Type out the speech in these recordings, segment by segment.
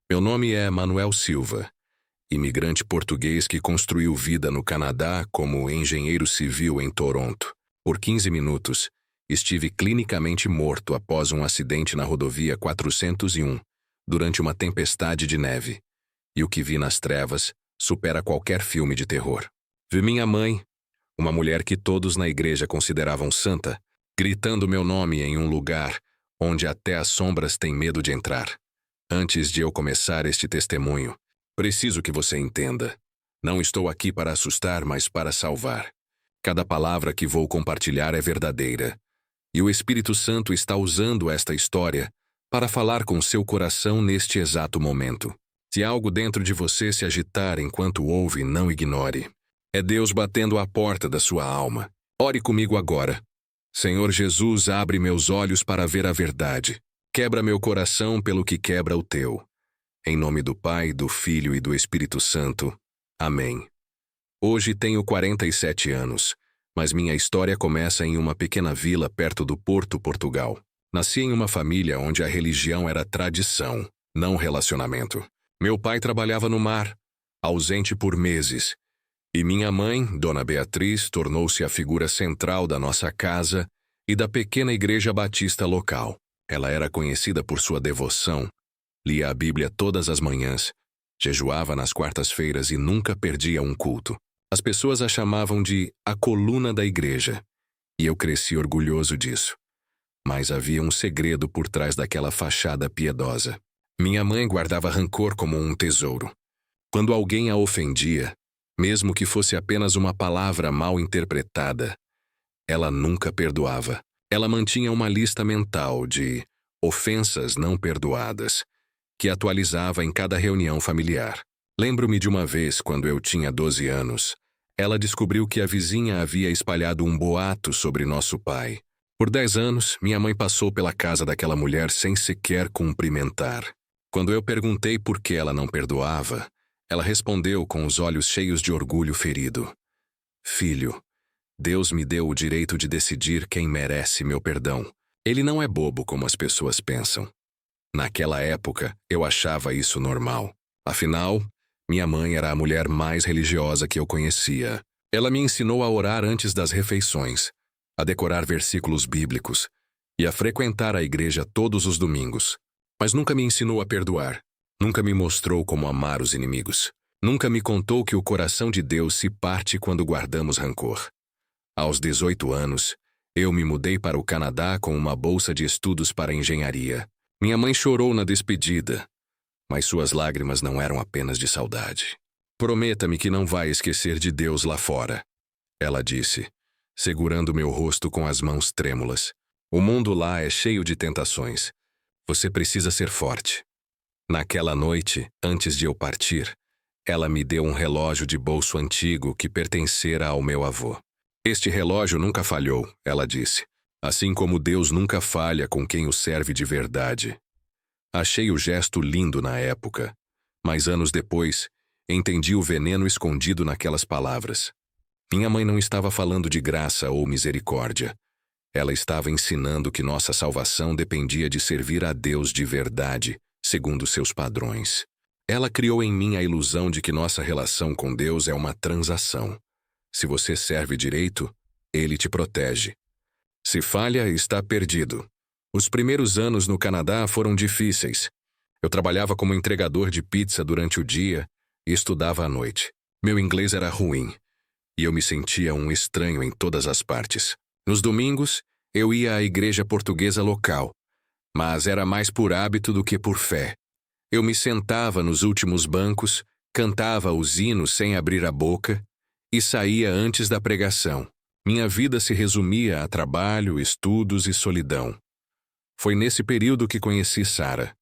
Meu nome é Manuel Silva, imigrante português que construiu vida no Canadá como engenheiro civil em Toronto. Por 15 minutos, estive clinicamente morto após um acidente na rodovia 401, durante uma tempestade de neve. E o que vi nas trevas supera qualquer filme de terror. Vi minha mãe, uma mulher que todos na igreja consideravam santa, gritando meu nome em um lugar onde até as sombras têm medo de entrar. Antes de eu começar este testemunho, preciso que você entenda. Não estou aqui para assustar, mas para salvar. Cada palavra que vou compartilhar é verdadeira. E o Espírito Santo está usando esta história para falar com seu coração neste exato momento. Se algo dentro de você se agitar enquanto ouve, não ignore. É Deus batendo à porta da sua alma. Ore comigo agora. Senhor Jesus, abre meus olhos para ver a verdade. Quebra meu coração pelo que quebra o teu. Em nome do Pai, do Filho e do Espírito Santo. Amém. Hoje tenho 47 anos, mas minha história começa em uma pequena vila perto do Porto, Portugal. Nasci em uma família onde a religião era tradição, não relacionamento. Meu pai trabalhava no mar, ausente por meses, e minha mãe, Dona Beatriz, tornou-se a figura central da nossa casa e da pequena igreja batista local. Ela era conhecida por sua devoção, lia a Bíblia todas as manhãs, jejuava nas quartas-feiras e nunca perdia um culto. As pessoas a chamavam de a coluna da igreja, e eu cresci orgulhoso disso. Mas havia um segredo por trás daquela fachada piedosa. Minha mãe guardava rancor como um tesouro. Quando alguém a ofendia, mesmo que fosse apenas uma palavra mal interpretada, ela nunca perdoava. Ela mantinha uma lista mental de ofensas não perdoadas, que atualizava em cada reunião familiar. Lembro-me de uma vez, quando eu tinha 12 anos, ela descobriu que a vizinha havia espalhado um boato sobre nosso pai. Por 10 anos, minha mãe passou pela casa daquela mulher sem sequer cumprimentar. Quando eu perguntei por que ela não perdoava, ela respondeu com os olhos cheios de orgulho ferido. Filho, Deus me deu o direito de decidir quem merece meu perdão. Ele não é bobo como as pessoas pensam. Naquela época, eu achava isso normal. Afinal, minha mãe era a mulher mais religiosa que eu conhecia. Ela me ensinou a orar antes das refeições, a decorar versículos bíblicos e a frequentar a igreja todos os domingos. Mas nunca me ensinou a perdoar. Nunca me mostrou como amar os inimigos. Nunca me contou que o coração de Deus se parte quando guardamos rancor. Aos 18 anos, eu me mudei para o Canadá com uma bolsa de estudos para engenharia. Minha mãe chorou na despedida, mas suas lágrimas não eram apenas de saudade. Prometa-me que não vai esquecer de Deus lá fora, ela disse, segurando meu rosto com as mãos trêmulas. O mundo lá é cheio de tentações. Você precisa ser forte. Naquela noite, antes de eu partir, ela me deu um relógio de bolso antigo que pertencera ao meu avô. Este relógio nunca falhou, ela disse, assim como Deus nunca falha com quem o serve de verdade. Achei o gesto lindo na época, mas anos depois, entendi o veneno escondido naquelas palavras. Minha mãe não estava falando de graça ou misericórdia. Ela estava ensinando que nossa salvação dependia de servir a Deus de verdade, segundo seus padrões. Ela criou em mim a ilusão de que nossa relação com Deus é uma transação. Se você serve direito, Ele te protege. Se falha, está perdido. Os primeiros anos no Canadá foram difíceis. Eu trabalhava como entregador de pizza durante o dia e estudava à noite. Meu inglês era ruim, e eu me sentia um estranho em todas as partes. Nos domingos, eu ia à igreja portuguesa local, mas era mais por hábito do que por fé. Eu me sentava nos últimos bancos, cantava os hinos sem abrir a boca e saía antes da pregação. Minha vida se resumia a trabalho, estudos e solidão. Foi nesse período que conheci Sarah.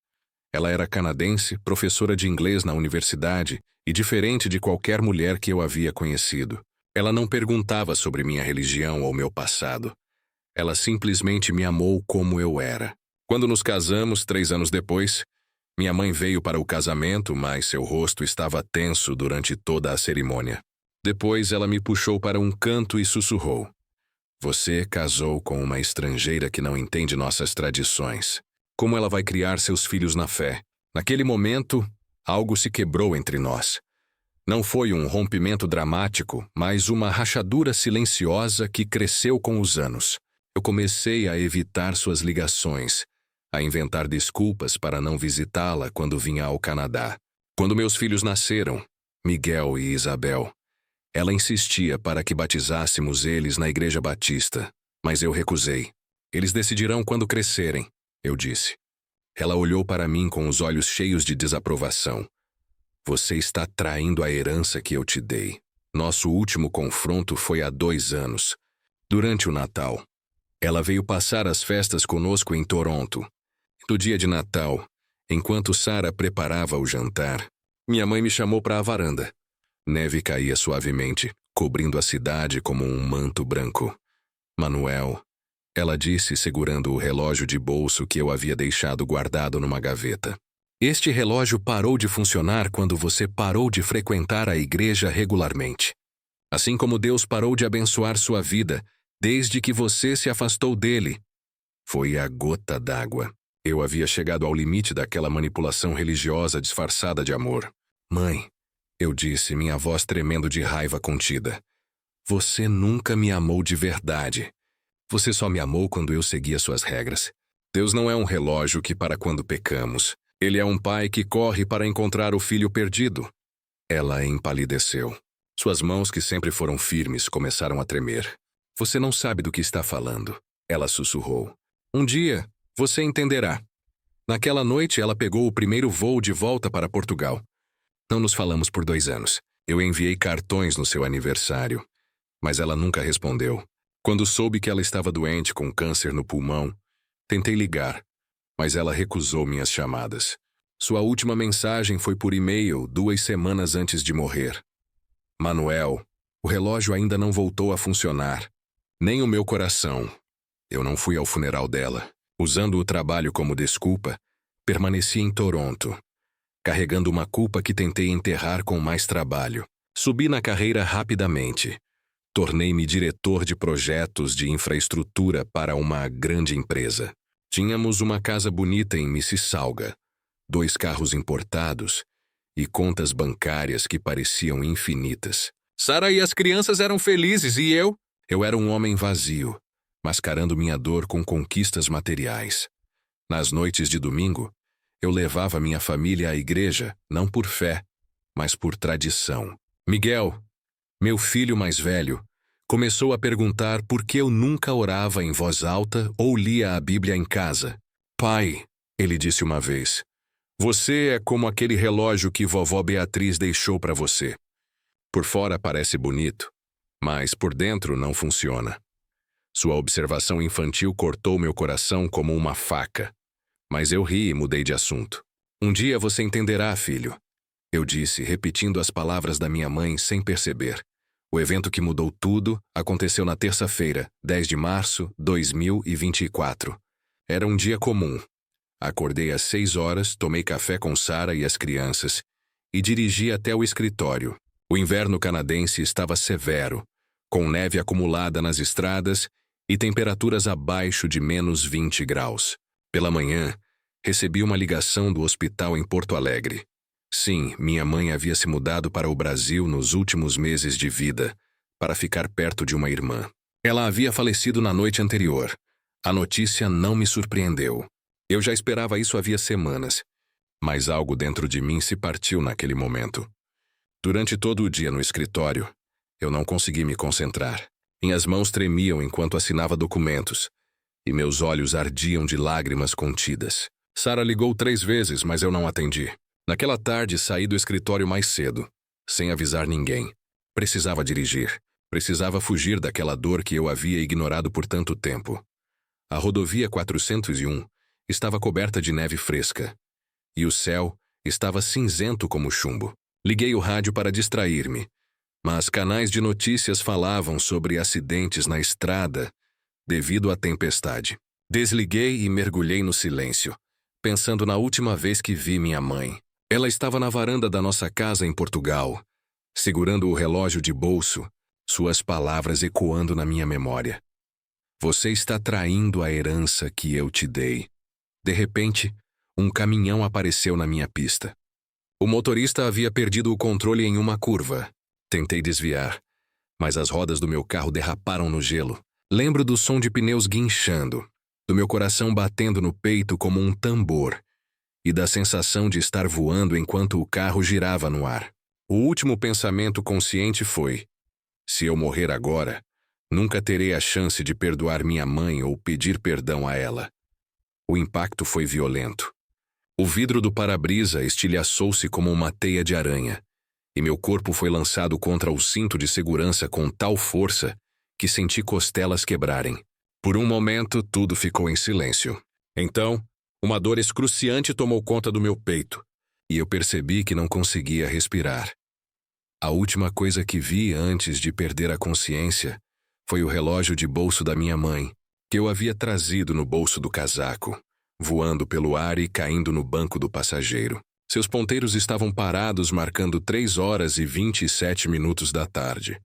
Ela era canadense, professora de inglês na universidade e diferente de qualquer mulher que eu havia conhecido. Ela não perguntava sobre minha religião ou meu passado. Ela simplesmente me amou como eu era. Quando nos casamos, 3 anos depois, minha mãe veio para o casamento, mas seu rosto estava tenso durante toda a cerimônia. Depois ela me puxou para um canto e sussurrou. Você casou com uma estrangeira que não entende nossas tradições. Como ela vai criar seus filhos na fé? Naquele momento, Algo se quebrou entre nós. Não foi um rompimento dramático, mas uma rachadura silenciosa que cresceu com os anos. Eu comecei a evitar suas ligações, a inventar desculpas para não visitá-la quando vinha ao Canadá. Quando meus filhos nasceram, Miguel e Isabel, ela insistia para que batizássemos eles na Igreja Batista, mas eu recusei. Eles decidirão quando crescerem, eu disse. Ela olhou para mim com os olhos cheios de desaprovação. Você está traindo a herança que eu te dei. Nosso último confronto foi há 2 anos, durante o Natal. Ela veio passar as festas conosco em Toronto. No dia de Natal, enquanto Sarah preparava o jantar, minha mãe me chamou para a varanda. Neve caía suavemente, cobrindo a cidade como um manto branco. Manuel, ela disse segurando o relógio de bolso que eu havia deixado guardado numa gaveta. Este relógio parou de funcionar quando você parou de frequentar a igreja regularmente. Assim como Deus parou de abençoar sua vida desde que você se afastou dele. Foi a gota d'água. Eu havia chegado ao limite daquela manipulação religiosa disfarçada de amor. Mãe, eu disse, minha voz tremendo de raiva contida. Você nunca me amou de verdade. Você só me amou quando eu seguia suas regras. Deus não é um relógio que para quando pecamos. Ele é um pai que corre para encontrar o filho perdido. Ela empalideceu. Suas mãos, que sempre foram firmes, começaram a tremer. Você não sabe do que está falando, ela sussurrou. Um dia, você entenderá. Naquela noite, ela pegou o primeiro voo de volta para Portugal. Não nos falamos por 2 anos. Eu enviei cartões no seu aniversário, mas ela nunca respondeu. Quando soube que ela estava doente com câncer no pulmão, tentei ligar, mas ela recusou minhas chamadas. Sua última mensagem foi por e-mail 2 semanas antes de morrer. Manuel, o relógio ainda não voltou a funcionar. Nem o meu coração. Eu não fui ao funeral dela. Usando o trabalho como desculpa, permaneci em Toronto, carregando uma culpa que tentei enterrar com mais trabalho. Subi na carreira rapidamente. Tornei-me diretor de projetos de infraestrutura para uma grande empresa. Tínhamos uma casa bonita em Mississauga, 2 carros importados e contas bancárias que pareciam infinitas. Sarah e as crianças eram felizes e eu era um homem vazio, mascarando minha dor com conquistas materiais. Nas noites de domingo, eu levava minha família à igreja, não por fé, mas por tradição. Miguel, meu filho mais velho, começou a perguntar por que eu nunca orava em voz alta ou lia a Bíblia em casa. Pai, ele disse uma vez, você é como aquele relógio que vovó Beatriz deixou para você. Por fora parece bonito, mas por dentro não funciona. Sua observação infantil cortou meu coração como uma faca. Mas eu ri e mudei de assunto. Um dia você entenderá, filho. Eu disse, repetindo as palavras da minha mãe sem perceber. O evento que mudou tudo aconteceu na terça-feira, 10 de março de 2024. Era um dia comum. Acordei às 6 horas, tomei café com Sarah e as crianças e dirigi até o escritório. O inverno canadense estava severo, com neve acumulada nas estradas e temperaturas abaixo de menos 20 graus. Pela manhã, recebi uma ligação do hospital em Porto Alegre. Sim, minha mãe havia se mudado para o Brasil nos últimos meses de vida, para ficar perto de uma irmã. Ela havia falecido na noite anterior. A notícia não me surpreendeu. Eu já esperava isso havia semanas, mas algo dentro de mim se partiu naquele momento. Durante todo o dia no escritório, eu não consegui me concentrar. Minhas mãos tremiam enquanto assinava documentos, e meus olhos ardiam de lágrimas contidas. Sarah ligou 3 vezes, mas eu não atendi. Naquela tarde, saí do escritório mais cedo, sem avisar ninguém. Precisava dirigir. Precisava fugir daquela dor que eu havia ignorado por tanto tempo. A rodovia 401 estava coberta de neve fresca, e o céu estava cinzento como chumbo. Liguei o rádio para distrair-me, mas canais de notícias falavam sobre acidentes na estrada devido à tempestade. Desliguei e mergulhei no silêncio, pensando na última vez que vi minha mãe. Ela estava na varanda da nossa casa em Portugal, segurando o relógio de bolso, suas palavras ecoando na minha memória. Você está traindo a herança que eu te dei. De repente, um caminhão apareceu na minha pista. O motorista havia perdido o controle em uma curva. Tentei desviar, mas as rodas do meu carro derraparam no gelo. Lembro do som de pneus guinchando, do meu coração batendo no peito como um tambor e da sensação de estar voando enquanto o carro girava no ar. O último pensamento consciente foi: se eu morrer agora, nunca terei a chance de perdoar minha mãe ou pedir perdão a ela. O impacto foi violento. O vidro do para-brisa estilhaçou-se como uma teia de aranha, e meu corpo foi lançado contra o cinto de segurança com tal força que senti costelas quebrarem. Por um momento, tudo ficou em silêncio. Então, uma dor excruciante tomou conta do meu peito, e eu percebi que não conseguia respirar. A última coisa que vi antes de perder a consciência foi o relógio de bolso da minha mãe, que eu havia trazido no bolso do casaco, voando pelo ar e caindo no banco do passageiro. Seus ponteiros estavam parados, marcando 3h27 da tarde.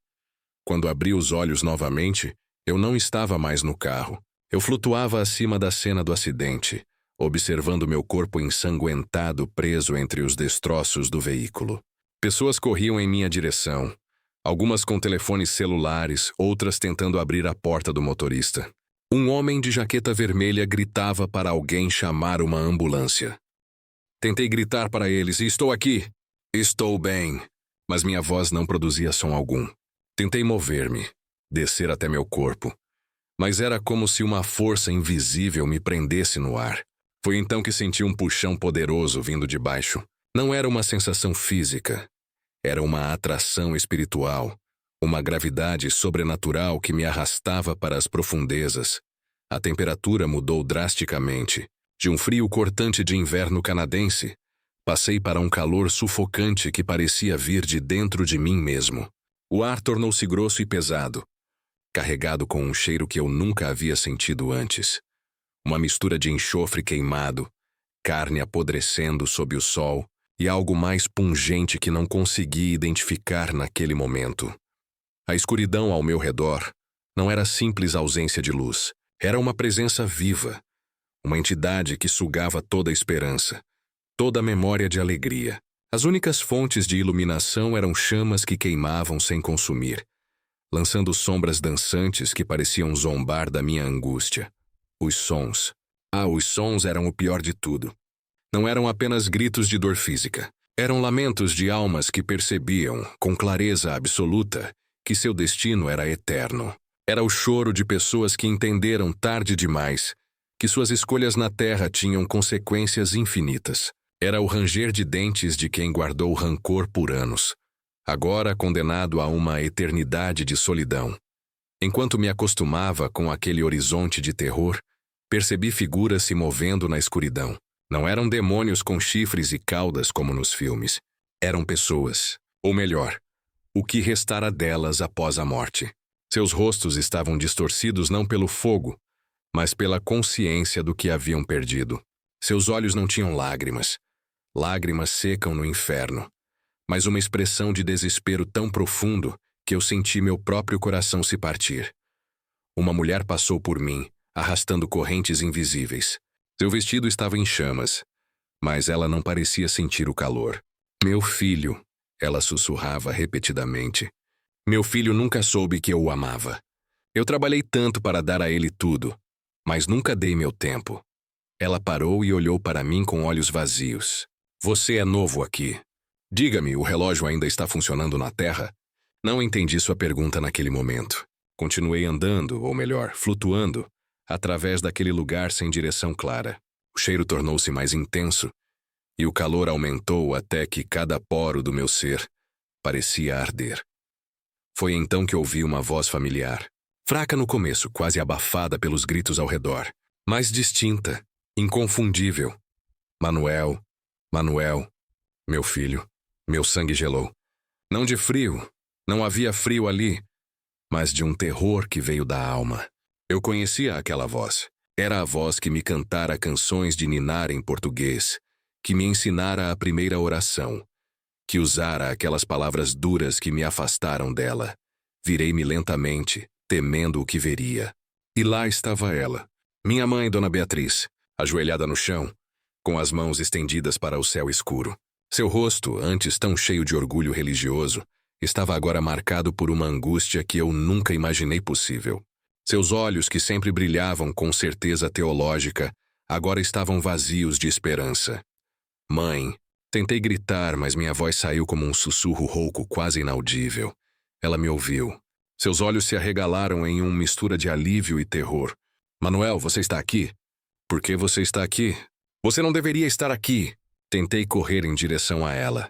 Quando abri os olhos novamente, eu não estava mais no carro. Eu flutuava acima da cena do acidente, observando meu corpo ensanguentado preso entre os destroços do veículo. Pessoas corriam em minha direção, algumas com telefones celulares, outras tentando abrir a porta do motorista. Um homem de jaqueta vermelha gritava para alguém chamar uma ambulância. Tentei gritar para eles: estou aqui. Estou bem. Mas minha voz não produzia som algum. Tentei mover-me, descer até meu corpo. Mas era como se uma força invisível me prendesse no ar. Foi então que senti um puxão poderoso vindo de baixo. Não era uma sensação física. Era uma atração espiritual. Uma gravidade sobrenatural que me arrastava para as profundezas. A temperatura mudou drasticamente. De um frio cortante de inverno canadense, passei para um calor sufocante que parecia vir de dentro de mim mesmo. O ar tornou-se grosso e pesado, carregado com um cheiro que eu nunca havia sentido antes. Uma mistura de enxofre queimado, carne apodrecendo sob o sol e algo mais pungente que não consegui identificar naquele momento. A escuridão ao meu redor não era simples ausência de luz. Era uma presença viva, uma entidade que sugava toda a esperança, toda a memória de alegria. As únicas fontes de iluminação eram chamas que queimavam sem consumir, lançando sombras dançantes que pareciam zombar da minha angústia. Os sons. Os sons eram o pior de tudo. Não eram apenas gritos de dor física. Eram lamentos de almas que percebiam, com clareza absoluta, que seu destino era eterno. Era o choro de pessoas que entenderam tarde demais que suas escolhas na terra tinham consequências infinitas. Era o ranger de dentes de quem guardou rancor por anos, agora condenado a uma eternidade de solidão. Enquanto me acostumava com aquele horizonte de terror, percebi figuras se movendo na escuridão. Não eram demônios com chifres e caudas como nos filmes. Eram pessoas, ou melhor, o que restara delas após a morte. Seus rostos estavam distorcidos não pelo fogo, mas pela consciência do que haviam perdido. Seus olhos não tinham lágrimas. Lágrimas secam no inferno, mas uma expressão de desespero tão profundo que eu senti meu próprio coração se partir. Uma mulher passou por mim, arrastando correntes invisíveis. Seu vestido estava em chamas, mas ela não parecia sentir o calor. Meu filho, ela sussurrava repetidamente. Meu filho nunca soube que eu o amava. Eu trabalhei tanto para dar a ele tudo, mas nunca dei meu tempo. Ela parou e olhou para mim com olhos vazios. Você é novo aqui. Diga-me, o relógio ainda está funcionando na Terra? Não entendi sua pergunta naquele momento. Continuei andando, ou melhor, flutuando, através daquele lugar sem direção clara. O cheiro tornou-se mais intenso, e o calor aumentou até que cada poro do meu ser parecia arder. Foi então que ouvi uma voz familiar. Fraca no começo, quase abafada pelos gritos ao redor, mas distinta, inconfundível. Manuel, Manuel, meu filho. Meu sangue gelou. Não de frio, não havia frio ali, mas de um terror que veio da alma. Eu conhecia aquela voz. Era a voz que me cantara canções de ninar em português, que me ensinara a primeira oração, que usara aquelas palavras duras que me afastaram dela. Virei-me lentamente, temendo o que veria. E lá estava ela, minha mãe, Dona Beatriz, ajoelhada no chão, com as mãos estendidas para o céu escuro. Seu rosto, antes tão cheio de orgulho religioso, estava agora marcado por uma angústia que eu nunca imaginei possível. Seus olhos, que sempre brilhavam com certeza teológica, agora estavam vazios de esperança. Mãe, tentei gritar, mas minha voz saiu como um sussurro rouco quase inaudível. Ela me ouviu. Seus olhos se arregalaram em uma mistura de alívio e terror. Manuel, você está aqui? Por que você está aqui? Você não deveria estar aqui. Tentei correr em direção a ela,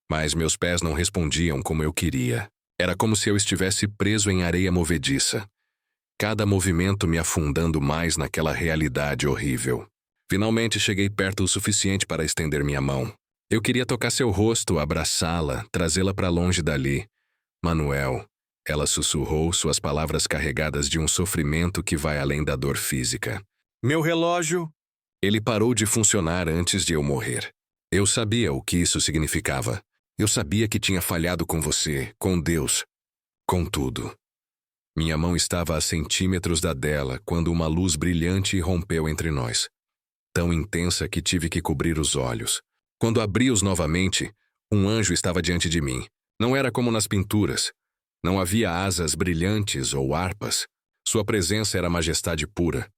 mas meus pés não respondiam como eu queria. Era como se eu estivesse preso em areia movediça. Cada movimento me afundando mais naquela realidade horrível. Finalmente cheguei perto o suficiente para estender minha mão. Eu queria tocar seu rosto, abraçá-la, trazê-la para longe dali. Manuel, ela sussurrou, suas palavras carregadas de um sofrimento que vai além da dor física. Meu relógio! Ele parou de funcionar antes de eu morrer. Eu sabia o que isso significava. Eu sabia que tinha falhado com você, com Deus, com tudo. Minha mão estava a centímetros da dela quando uma luz brilhante irrompeu entre nós. Tão intensa que tive que cobrir os olhos. Quando abri-os novamente, um anjo estava diante de mim. Não era como nas pinturas. Não havia asas brilhantes ou harpas. Sua presença era majestade pura.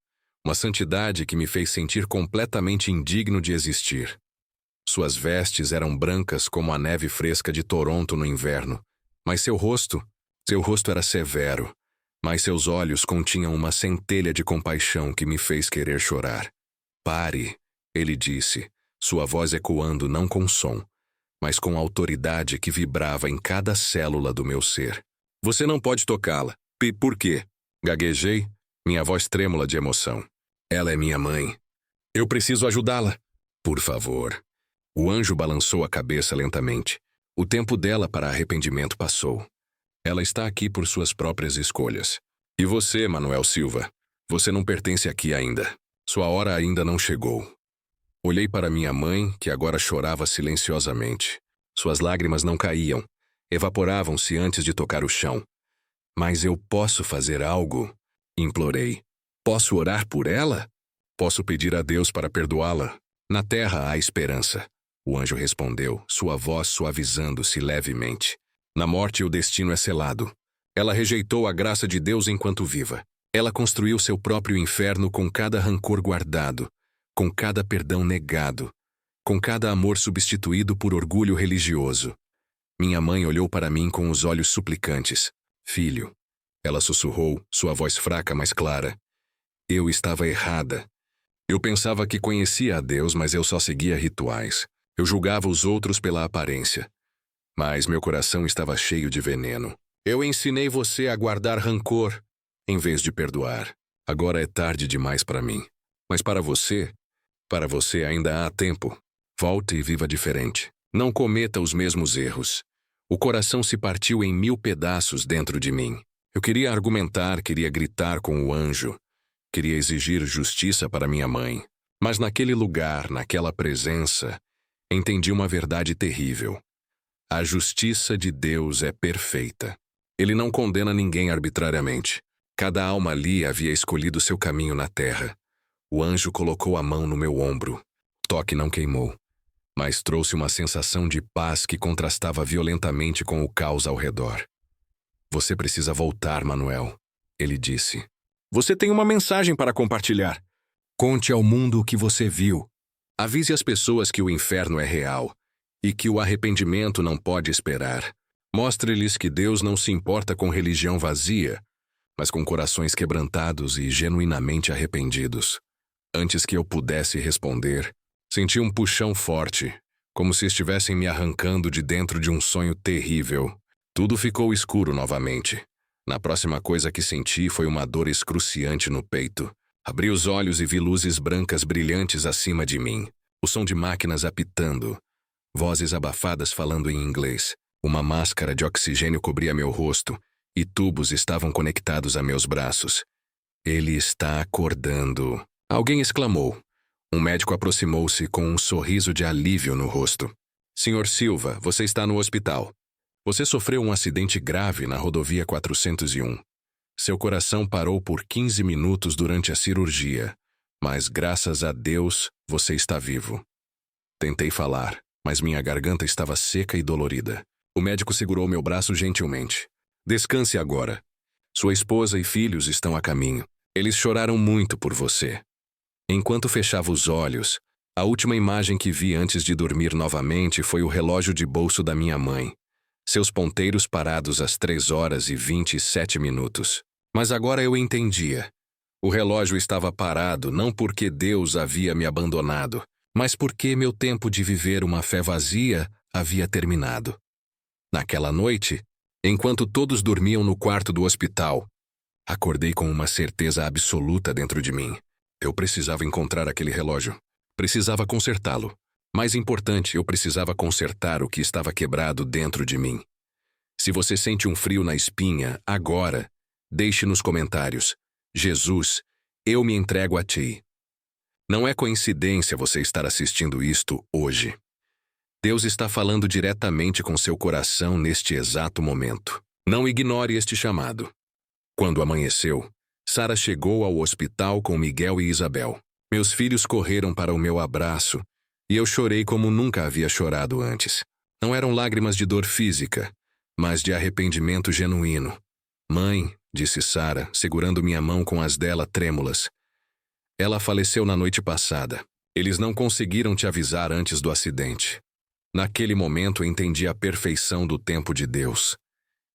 Uma santidade que me fez sentir completamente indigno de existir. Suas vestes eram brancas como a neve fresca de Toronto no inverno. Mas seu rosto era severo. Mas seus olhos continham uma centelha de compaixão que me fez querer chorar. Pare, ele disse, sua voz ecoando não com som, mas com autoridade que vibrava em cada célula do meu ser. Você não pode tocá-la. Por quê? Gaguejei, minha voz trêmula de emoção. Ela é minha mãe. Eu preciso ajudá-la. Por favor. O anjo balançou a cabeça lentamente. O tempo dela para arrependimento passou. Ela está aqui por suas próprias escolhas. E você, Manuel Silva? Você não pertence aqui ainda. Sua hora ainda não chegou. Olhei para minha mãe, que agora chorava silenciosamente. Suas lágrimas não caíam. Evaporavam-se antes de tocar o chão. Mas eu posso fazer algo? Implorei. Posso orar por ela? Posso pedir a Deus para perdoá-la? Na terra há esperança. O anjo respondeu, sua voz suavizando-se levemente. Na morte o destino é selado. Ela rejeitou a graça de Deus enquanto viva. Ela construiu seu próprio inferno com cada rancor guardado, com cada perdão negado, com cada amor substituído por orgulho religioso. Minha mãe olhou para mim com os olhos suplicantes. Filho, ela sussurrou, sua voz fraca, mas clara. Eu estava errada. Eu pensava que conhecia a Deus, mas eu só seguia rituais. Eu julgava os outros pela aparência. Mas meu coração estava cheio de veneno. Eu ensinei você a guardar rancor, em vez de perdoar. Agora é tarde demais para mim. Mas para você ainda há tempo. Volte e viva diferente. Não cometa os mesmos erros. O coração se partiu em 1000 pedaços dentro de mim. Eu queria argumentar, queria gritar com o anjo. Queria exigir justiça para minha mãe. Mas naquele lugar, naquela presença, entendi uma verdade terrível. A justiça de Deus é perfeita. Ele não condena ninguém arbitrariamente. Cada alma ali havia escolhido seu caminho na terra. O anjo colocou a mão no meu ombro. O toque não queimou, mas trouxe uma sensação de paz que contrastava violentamente com o caos ao redor. Você precisa voltar, Manuel, ele disse. Você tem uma mensagem para compartilhar. Conte ao mundo o que você viu. Avise as pessoas que o inferno é real e que o arrependimento não pode esperar. Mostre-lhes que Deus não se importa com religião vazia, mas com corações quebrantados e genuinamente arrependidos. Antes que eu pudesse responder, senti um puxão forte, como se estivessem me arrancando de dentro de um sonho terrível. Tudo ficou escuro novamente. Na próxima coisa que senti foi uma dor excruciante no peito. Abri os olhos e vi luzes brancas brilhantes acima de mim. O som de máquinas apitando. Vozes abafadas falando em inglês. Uma máscara de oxigênio cobria meu rosto e tubos estavam conectados a meus braços. Ele está acordando. Alguém exclamou. Um médico aproximou-se com um sorriso de alívio no rosto. Senhor Silva, você está no hospital. Você sofreu um acidente grave na rodovia 401. Seu coração parou por 15 minutos durante a cirurgia, mas graças a Deus você está vivo. Tentei falar, mas minha garganta estava seca e dolorida. O médico segurou meu braço gentilmente. Descanse agora. Sua esposa e filhos estão a caminho. Eles choraram muito por você. Enquanto fechava os olhos, a última imagem que vi antes de dormir novamente foi o relógio de bolso da minha mãe. Seus ponteiros parados às 3h27. Mas agora eu entendia. O relógio estava parado não porque Deus havia me abandonado, mas porque meu tempo de viver uma fé vazia havia terminado. Naquela noite, enquanto todos dormiam no quarto do hospital, acordei com uma certeza absoluta dentro de mim. Eu precisava encontrar aquele relógio. Precisava consertá-lo. Mais importante, eu precisava consertar o que estava quebrado dentro de mim. Se você sente um frio na espinha, agora, deixe nos comentários: Jesus, eu me entrego a ti. Não é coincidência você estar assistindo isto hoje. Deus está falando diretamente com seu coração neste exato momento. Não ignore este chamado. Quando amanheceu, Sara chegou ao hospital com Miguel e Isabel. Meus filhos correram para o meu abraço e eu chorei como nunca havia chorado antes. Não eram lágrimas de dor física, mas de arrependimento genuíno. Mãe, disse Sara, segurando minha mão com as dela trêmulas. Ela faleceu na noite passada. Eles não conseguiram te avisar antes do acidente. Naquele momento entendi a perfeição do tempo de Deus.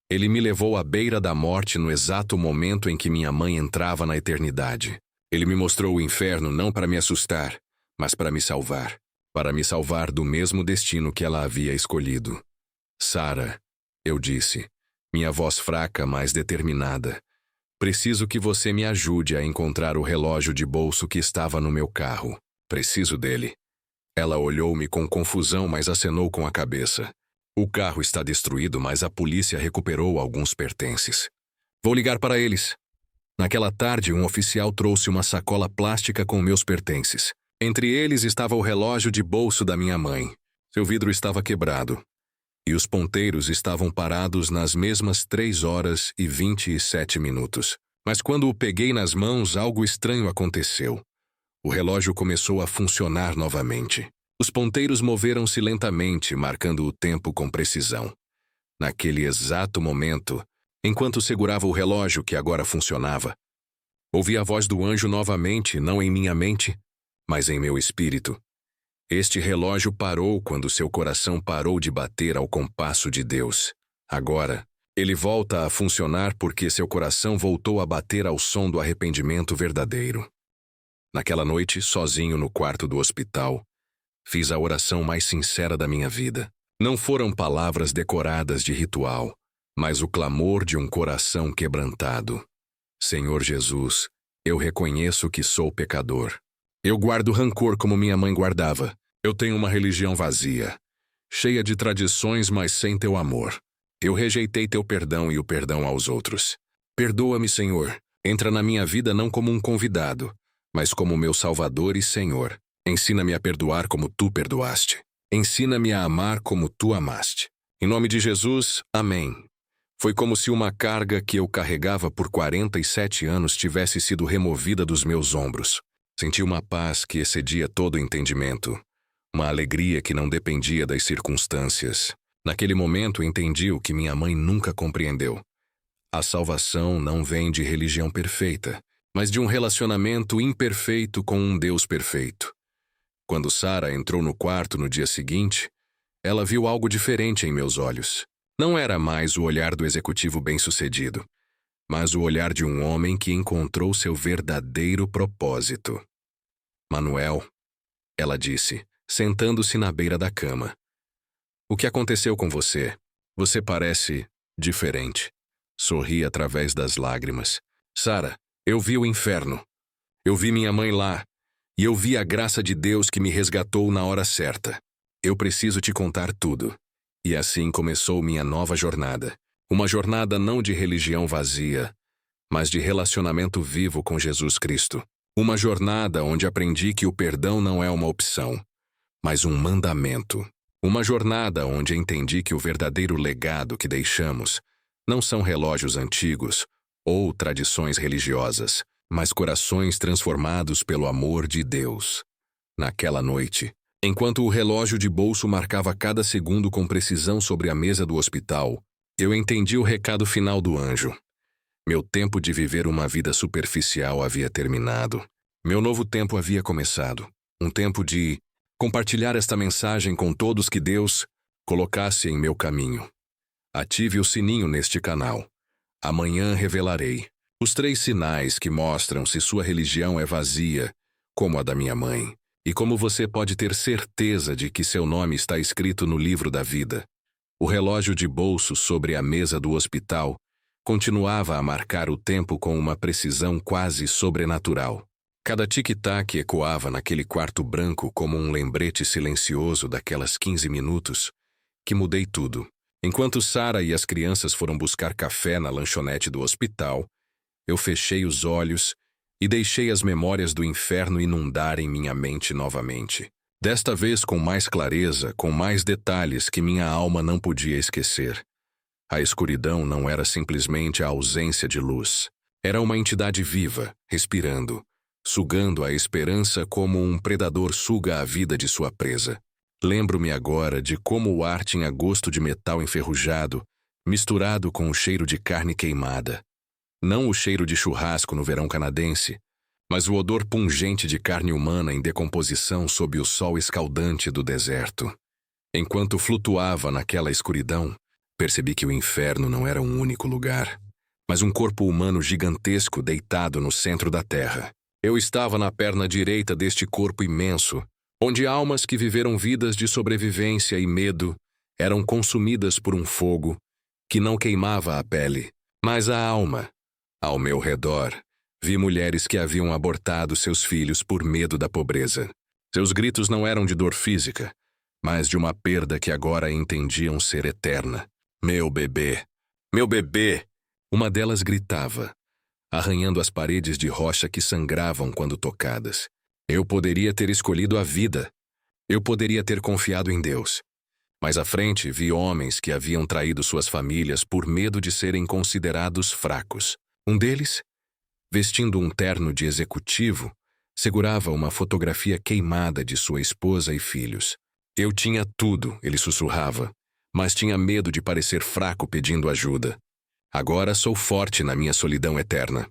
Ele me levou à beira da morte no exato momento em que minha mãe entrava na eternidade. Ele me mostrou o inferno não para me assustar, mas para me salvar. Para me salvar do mesmo destino que ela havia escolhido. Sara, eu disse, minha voz fraca, mas determinada. Preciso que você me ajude a encontrar o relógio de bolso que estava no meu carro. Preciso dele. Ela olhou-me com confusão, mas acenou com a cabeça. O carro está destruído, mas a polícia recuperou alguns pertences. Vou ligar para eles. Naquela tarde, um oficial trouxe uma sacola plástica com meus pertences. Entre eles estava o relógio de bolso da minha mãe. Seu vidro estava quebrado. E os ponteiros estavam parados nas mesmas 3h27. Mas quando o peguei nas mãos, algo estranho aconteceu. O relógio começou a funcionar novamente. Os ponteiros moveram-se lentamente, marcando o tempo com precisão. Naquele exato momento, enquanto segurava o relógio que agora funcionava, ouvi a voz do anjo novamente, não em minha mente, mas em meu espírito. Este relógio parou quando seu coração parou de bater ao compasso de Deus. Agora, ele volta a funcionar porque seu coração voltou a bater ao som do arrependimento verdadeiro. Naquela noite, sozinho no quarto do hospital, fiz a oração mais sincera da minha vida. Não foram palavras decoradas de ritual, mas o clamor de um coração quebrantado. Senhor Jesus, eu reconheço que sou pecador. Eu guardo rancor como minha mãe guardava. Eu tenho uma religião vazia, cheia de tradições, mas sem teu amor. Eu rejeitei teu perdão e o perdão aos outros. Perdoa-me, Senhor. Entra na minha vida não como um convidado, mas como meu Salvador e Senhor. Ensina-me a perdoar como tu perdoaste. Ensina-me a amar como tu amaste. Em nome de Jesus, amém. Foi como se uma carga que eu carregava por 47 anos tivesse sido removida dos meus ombros. Senti uma paz que excedia todo o entendimento. Uma alegria que não dependia das circunstâncias. Naquele momento entendi o que minha mãe nunca compreendeu. A salvação não vem de religião perfeita, mas de um relacionamento imperfeito com um Deus perfeito. Quando Sara entrou no quarto no dia seguinte, ela viu algo diferente em meus olhos. Não era mais o olhar do executivo bem-sucedido, mas o olhar de um homem que encontrou seu verdadeiro propósito. Manuel, ela disse, sentando-se na beira da cama. O que aconteceu com você? Você parece diferente. Sorri através das lágrimas. Sara, eu vi o inferno. Eu vi minha mãe lá. E eu vi a graça de Deus que me resgatou na hora certa. Eu preciso te contar tudo. E assim começou minha nova jornada. Uma jornada não de religião vazia, mas de relacionamento vivo com Jesus Cristo. Uma jornada onde aprendi que o perdão não é uma opção, mas um mandamento. Uma jornada onde entendi que o verdadeiro legado que deixamos não são relógios antigos ou tradições religiosas, mas corações transformados pelo amor de Deus. Naquela noite, Enquanto o relógio de bolso marcava cada segundo com precisão sobre a mesa do hospital, eu entendi o recado final do anjo. Meu tempo de viver uma vida superficial havia terminado. Meu novo tempo havia começado. Um tempo de compartilhar esta mensagem com todos que Deus colocasse em meu caminho. Ative o sininho neste canal. Amanhã revelarei os 3 sinais que mostram se sua religião é vazia, como a da minha mãe, e como você pode ter certeza de que seu nome está escrito no livro da vida. O relógio de bolso sobre a mesa do hospital continuava a marcar o tempo com uma precisão quase sobrenatural. Cada tic-tac ecoava naquele quarto branco como um lembrete silencioso daquelas 15 minutos que mudei tudo. Enquanto Sarah e as crianças foram buscar café na lanchonete do hospital, eu fechei os olhos e deixei as memórias do inferno inundarem minha mente novamente. Desta vez com mais clareza, com mais detalhes que minha alma não podia esquecer. A escuridão não era simplesmente a ausência de luz. Era uma entidade viva, respirando, sugando a esperança como um predador suga a vida de sua presa. Lembro-me agora de como o ar tinha gosto de metal enferrujado, misturado com o cheiro de carne queimada. Não o cheiro de churrasco no verão canadense, mas o odor pungente de carne humana em decomposição sob o sol escaldante do deserto. Enquanto flutuava naquela escuridão, percebi que o inferno não era um único lugar, mas um corpo humano gigantesco deitado no centro da terra. Eu estava na perna direita deste corpo imenso, onde almas que viveram vidas de sobrevivência e medo eram consumidas por um fogo que não queimava a pele, mas a alma. Ao meu redor, vi mulheres que haviam abortado seus filhos por medo da pobreza. Seus gritos não eram de dor física, mas de uma perda que agora entendiam ser eterna. Meu bebê! Meu bebê! Uma delas gritava, arranhando as paredes de rocha que sangravam quando tocadas. Eu poderia ter escolhido a vida. Eu poderia ter confiado em Deus. Mais à frente, vi homens que haviam traído suas famílias por medo de serem considerados fracos. Um deles, vestindo um terno de executivo, segurava uma fotografia queimada de sua esposa e filhos. Eu tinha tudo, ele sussurrava, mas tinha medo de parecer fraco pedindo ajuda. Agora sou forte na minha solidão eterna.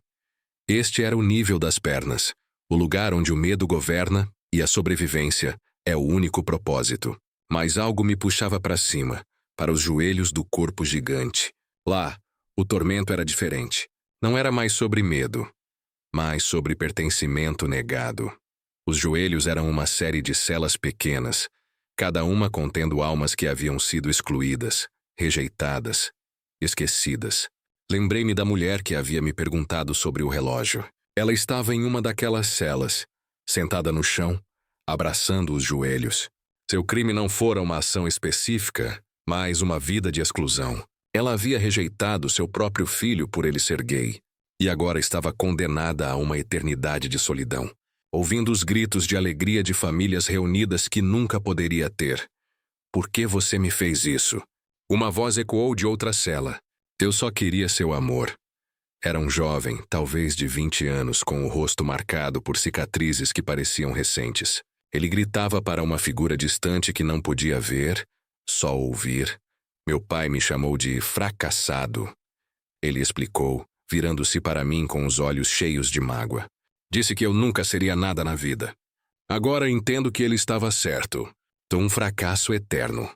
Este era o nível das pernas, o lugar onde o medo governa e a sobrevivência é o único propósito. Mas algo me puxava para cima, para os joelhos do corpo gigante. Lá, o tormento era diferente. Não era mais sobre medo, mas sobre pertencimento negado. Os joelhos eram uma série de celas pequenas, cada uma contendo almas que haviam sido excluídas, rejeitadas, esquecidas. Lembrei-me da mulher que havia me perguntado sobre o relógio. Ela estava em uma daquelas celas, sentada no chão, abraçando os joelhos. Seu crime não fora uma ação específica, mas uma vida de exclusão. Ela havia rejeitado seu próprio filho por ele ser gay, e agora estava condenada a uma eternidade de solidão, ouvindo os gritos de alegria de famílias reunidas que nunca poderia ter. Por que você me fez isso? Uma voz ecoou de outra cela. Eu só queria seu amor. Era um jovem, talvez de 20 anos, com o rosto marcado por cicatrizes que pareciam recentes. Ele gritava para uma figura distante que não podia ver, só ouvir. Meu pai me chamou de fracassado. Ele explicou, virando-se para mim com os olhos cheios de mágoa. Disse que eu nunca seria nada na vida. Agora entendo que ele estava certo. Um fracasso eterno.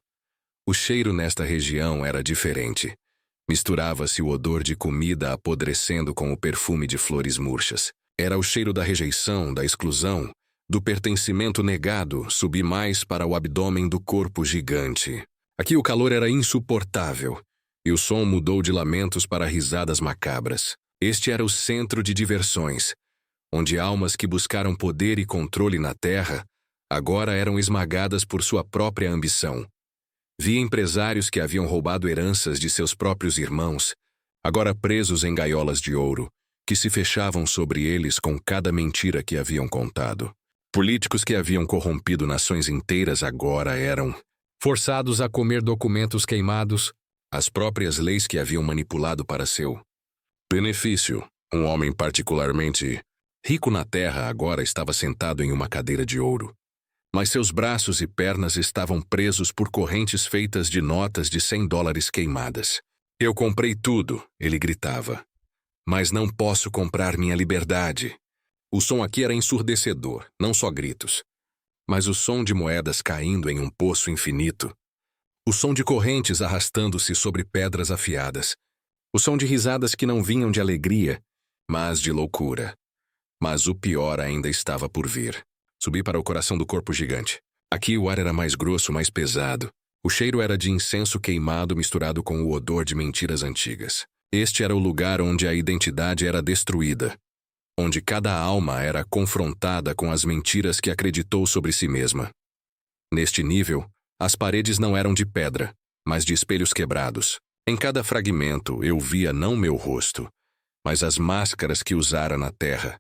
O cheiro nesta região era diferente. Misturava-se o odor de comida apodrecendo com o perfume de flores murchas. Era o cheiro da rejeição, da exclusão, do pertencimento negado, subir mais para o abdômen do corpo gigante. Aqui o calor era insuportável, e o som mudou de lamentos para risadas macabras. Este era o centro de diversões, onde almas que buscaram poder e controle na terra agora eram esmagadas por sua própria ambição. Vi empresários que haviam roubado heranças de seus próprios irmãos, agora presos em gaiolas de ouro, que se fechavam sobre eles com cada mentira que haviam contado. Políticos que haviam corrompido nações inteiras agora eram forçados a comer documentos queimados, as próprias leis que haviam manipulado para seu benefício. Um homem particularmente rico na terra agora estava sentado em uma cadeira de ouro. mas seus braços e pernas estavam presos por correntes feitas de notas de $100 queimadas. Eu comprei tudo, ele gritava. Mas não posso comprar minha liberdade. O som aqui era ensurdecedor, não só gritos, mas o som de moedas caindo em um poço infinito. O som de correntes arrastando-se sobre pedras afiadas. O som de risadas que não vinham de alegria, mas de loucura. Mas o pior ainda estava por vir. Subi para o coração do corpo gigante. Aqui o ar era mais grosso, mais pesado. O cheiro era de incenso queimado misturado com o odor de mentiras antigas. Este era o lugar onde a identidade era destruída, onde cada alma era confrontada com as mentiras que acreditou sobre si mesma. Neste nível, as paredes não eram de pedra, mas de espelhos quebrados. Em cada fragmento eu via não meu rosto, mas as máscaras que usara na terra.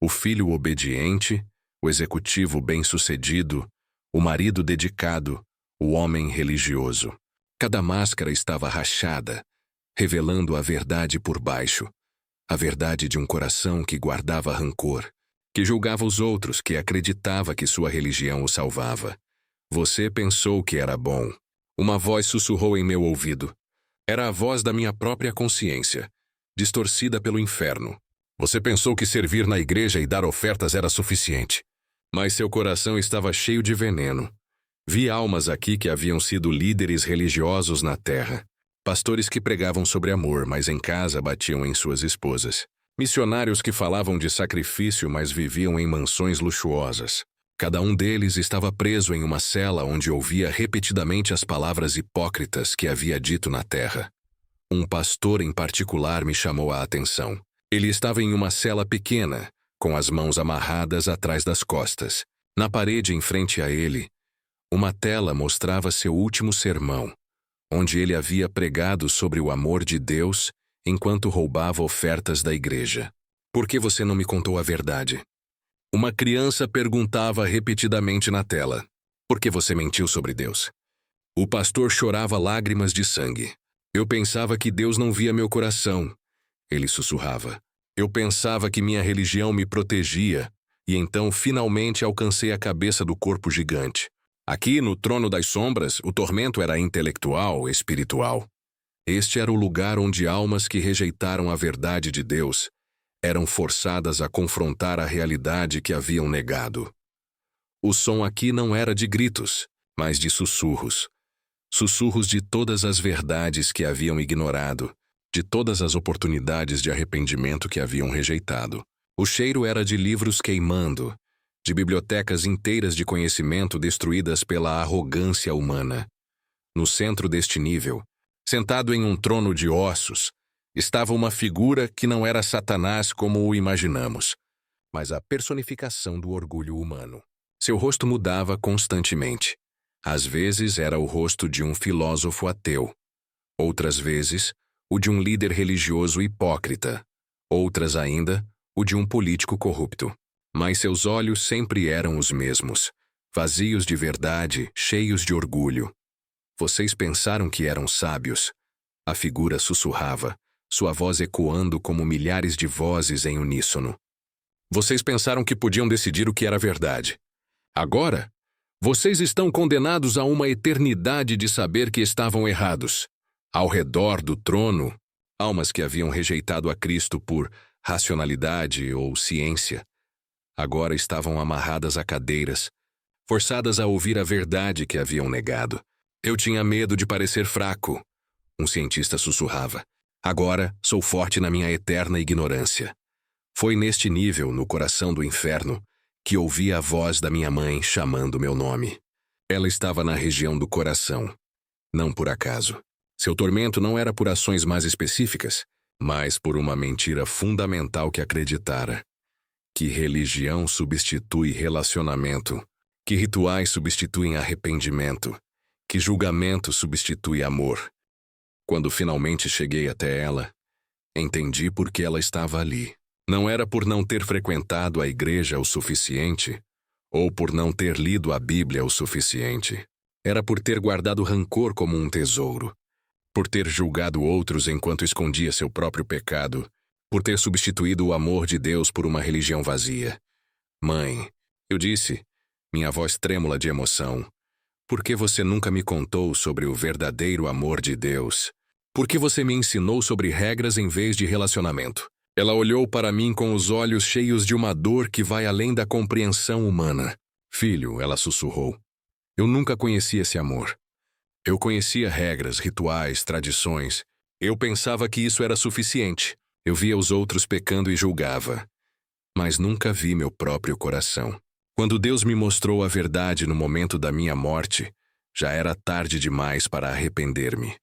O filho obediente, o executivo bem-sucedido, o marido dedicado, o homem religioso. Cada máscara estava rachada, revelando a verdade por baixo. A verdade de um coração que guardava rancor, que julgava os outros, que acreditava que sua religião o salvava. Você pensou que era bom. Uma voz sussurrou em meu ouvido. Era a voz da minha própria consciência, distorcida pelo inferno. Você pensou que servir na igreja e dar ofertas era suficiente. Mas seu coração estava cheio de veneno. Vi almas aqui que haviam sido líderes religiosos na terra. Pastores que pregavam sobre amor, mas em casa batiam em suas esposas. Missionários que falavam de sacrifício, mas viviam em mansões luxuosas. Cada um deles estava preso em uma cela onde ouvia repetidamente as palavras hipócritas que havia dito na terra. Um pastor em particular me chamou a atenção. Ele estava em uma cela pequena, com as mãos amarradas atrás das costas. Na parede em frente a ele, uma tela mostrava seu último sermão, onde ele havia pregado sobre o amor de Deus enquanto roubava ofertas da igreja. Por que você não me contou a verdade? Uma criança perguntava repetidamente na tela. Por que você mentiu sobre Deus? O pastor chorava lágrimas de sangue. Eu pensava que Deus não via meu coração. Ele sussurrava. Eu pensava que minha religião me protegia, e então finalmente alcancei a cabeça do corpo gigante. Aqui, no trono das sombras, o tormento era intelectual, espiritual. Este era o lugar onde almas que rejeitaram a verdade de Deus eram forçadas a confrontar a realidade que haviam negado. O som aqui não era de gritos, mas de sussurros. Sussurros de todas as verdades que haviam ignorado, de todas as oportunidades de arrependimento que haviam rejeitado. O cheiro era de livros queimando, de bibliotecas inteiras de conhecimento destruídas pela arrogância humana. No centro deste nível, sentado em um trono de ossos, estava uma figura que não era Satanás como o imaginamos, mas a personificação do orgulho humano. Seu rosto mudava constantemente. Às vezes era o rosto de um filósofo ateu. Outras vezes, o de um líder religioso hipócrita. Outras ainda, o de um político corrupto. Mas seus olhos sempre eram os mesmos, vazios de verdade, cheios de orgulho. Vocês pensaram que eram sábios? A figura sussurrava, sua voz ecoando como milhares de vozes em uníssono. Vocês pensaram que podiam decidir o que era verdade. Agora, vocês estão condenados a uma eternidade de saber que estavam errados. Ao redor do trono, almas que haviam rejeitado a Cristo por racionalidade ou ciência, agora estavam amarradas a cadeiras, forçadas a ouvir a verdade que haviam negado. Eu tinha medo de parecer fraco, um cientista sussurrava. Agora sou forte na minha eterna ignorância. Foi neste nível, no coração do inferno, que ouvi a voz da minha mãe chamando meu nome. Ela estava na região do coração. Não por acaso. Seu tormento não era por ações mais específicas, mas por uma mentira fundamental que acreditara. Que religião substitui relacionamento, que rituais substituem arrependimento, que julgamento substitui amor. Quando finalmente cheguei até ela, entendi por que ela estava ali. Não era por não ter frequentado a igreja o suficiente, ou por não ter lido a Bíblia o suficiente. Era por ter guardado rancor como um tesouro, por ter julgado outros enquanto escondia seu próprio pecado, por ter substituído o amor de Deus por uma religião vazia. Mãe, eu disse, minha voz trêmula de emoção. Por que você nunca me contou sobre o verdadeiro amor de Deus? Por que você me ensinou sobre regras em vez de relacionamento? Ela olhou para mim com os olhos cheios de uma dor que vai além da compreensão humana. Filho, ela sussurrou. Eu nunca conheci esse amor. Eu conhecia regras, rituais, tradições. Eu pensava que isso era suficiente. Eu via os outros pecando e julgava. Mas nunca vi meu próprio coração. Quando Deus me mostrou a verdade no momento da minha morte, já era tarde demais para arrepender-me.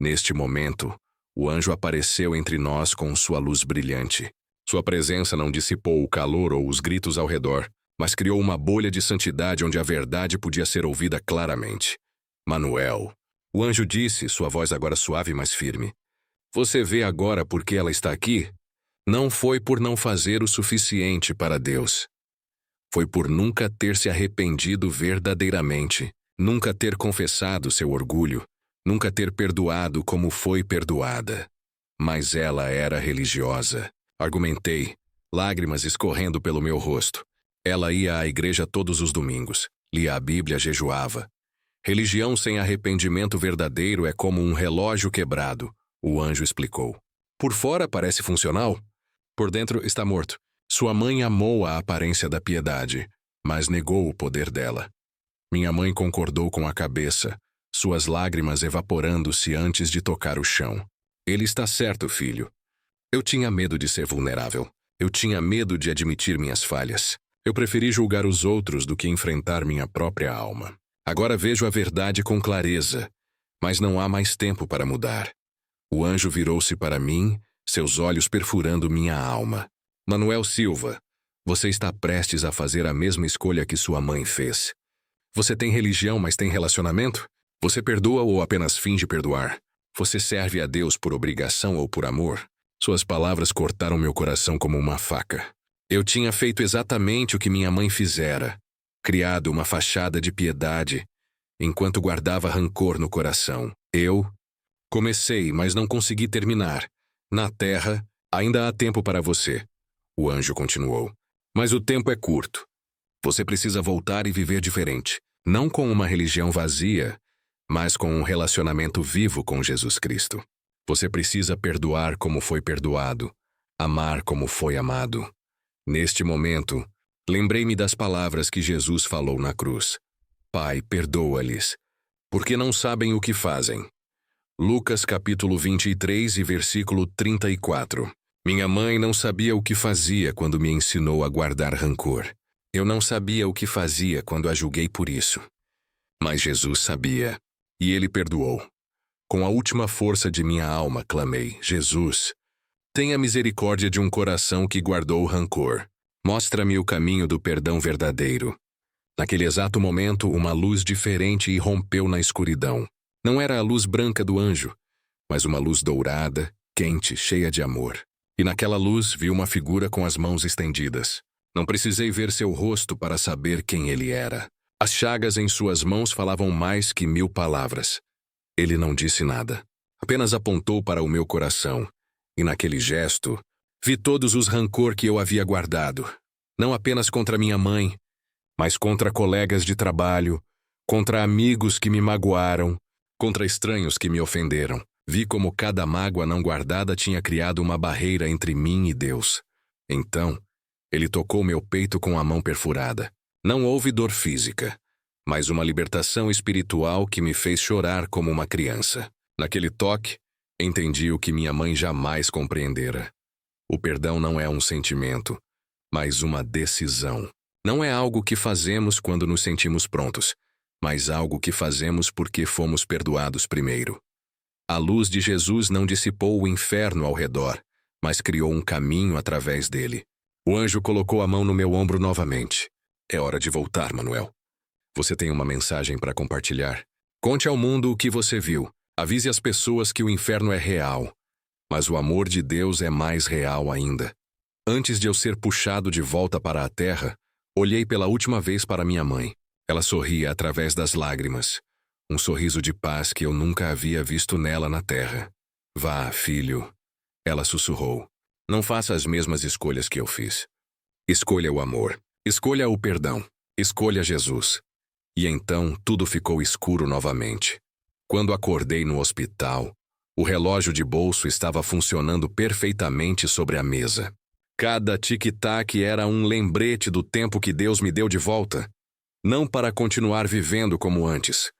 Neste momento, o anjo apareceu entre nós com sua luz brilhante. Sua presença não dissipou o calor ou os gritos ao redor, mas criou uma bolha de santidade onde a verdade podia ser ouvida claramente. Manuel. O anjo disse, sua voz agora suave e mais firme. Você vê agora por que ela está aqui? Não foi por não fazer o suficiente para Deus. Foi por nunca ter se arrependido verdadeiramente, nunca ter confessado seu orgulho, nunca ter perdoado como foi perdoada. Mas ela era religiosa. Argumentei, lágrimas escorrendo pelo meu rosto. Ela ia à igreja todos os domingos, lia a Bíblia, jejuava. Religião sem arrependimento verdadeiro é como um relógio quebrado, o anjo explicou. Por fora parece funcional. Por dentro está morto. Sua mãe amou a aparência da piedade, mas negou o poder dela. Minha mãe concordou com a cabeça, suas lágrimas evaporando-se antes de tocar o chão. Ele está certo, filho. Eu tinha medo de ser vulnerável. Eu tinha medo de admitir minhas falhas. Eu preferi julgar os outros do que enfrentar minha própria alma. Agora vejo a verdade com clareza, mas não há mais tempo para mudar. O anjo virou-se para mim, seus olhos perfurando minha alma. Manuel Silva, você está prestes a fazer a mesma escolha que sua mãe fez. Você tem religião, mas tem relacionamento? Você perdoa ou apenas finge perdoar? Você serve a Deus por obrigação ou por amor? Suas palavras cortaram meu coração como uma faca. Eu tinha feito exatamente o que minha mãe fizera, criado uma fachada de piedade, enquanto guardava rancor no coração. Eu comecei, mas não consegui terminar. Na terra, ainda há tempo para você. O anjo continuou. Mas o tempo é curto. Você precisa voltar e viver diferente. Não com uma religião vazia, mas com um relacionamento vivo com Jesus Cristo. Você precisa perdoar como foi perdoado, amar como foi amado. Neste momento, lembrei-me das palavras que Jesus falou na cruz. Pai, perdoa-lhes, porque não sabem o que fazem. Lucas capítulo 23 e versículo 34. Minha mãe não sabia o que fazia quando me ensinou a guardar rancor. Eu não sabia o que fazia quando a julguei por isso. Mas Jesus sabia, e ele perdoou. Com a última força de minha alma, clamei, Jesus, tenha misericórdia de um coração que guardou rancor. Mostra-me o caminho do perdão verdadeiro. Naquele exato momento, uma luz diferente irrompeu na escuridão. Não era a luz branca do anjo, mas uma luz dourada, quente, cheia de amor. E naquela luz vi uma figura com as mãos estendidas. Não precisei ver seu rosto para saber quem ele era. As chagas em suas mãos falavam mais que 1000 palavras. Ele não disse nada. Apenas apontou para o meu coração. E naquele gesto, vi todos os rancor que eu havia guardado. Não apenas contra minha mãe, mas contra colegas de trabalho, contra amigos que me magoaram, contra estranhos que me ofenderam. Vi como cada mágoa não guardada tinha criado uma barreira entre mim e Deus. Então, ele tocou meu peito com a mão perfurada. Não houve dor física, mas uma libertação espiritual que me fez chorar como uma criança. Naquele toque, entendi o que minha mãe jamais compreendera. O perdão não é um sentimento, mas uma decisão. Não é algo que fazemos quando nos sentimos prontos, mas algo que fazemos porque fomos perdoados primeiro. A luz de Jesus não dissipou o inferno ao redor, mas criou um caminho através dele. O anjo colocou a mão no meu ombro novamente. É hora de voltar, Manuel. Você tem uma mensagem para compartilhar? Conte ao mundo o que você viu. Avise as pessoas que o inferno é real, mas o amor de Deus é mais real ainda. Antes de eu ser puxado de volta para a terra, olhei pela última vez para minha mãe. Ela sorria através das lágrimas. Um sorriso de paz que eu nunca havia visto nela na terra. Vá, filho. Ela sussurrou. Não faça as mesmas escolhas que eu fiz. Escolha o amor. Escolha o perdão. Escolha Jesus. E então tudo ficou escuro novamente. Quando acordei no hospital, o relógio de bolso estava funcionando perfeitamente sobre a mesa. Cada tic-tac era um lembrete do tempo que Deus me deu de volta. Não para continuar vivendo como antes,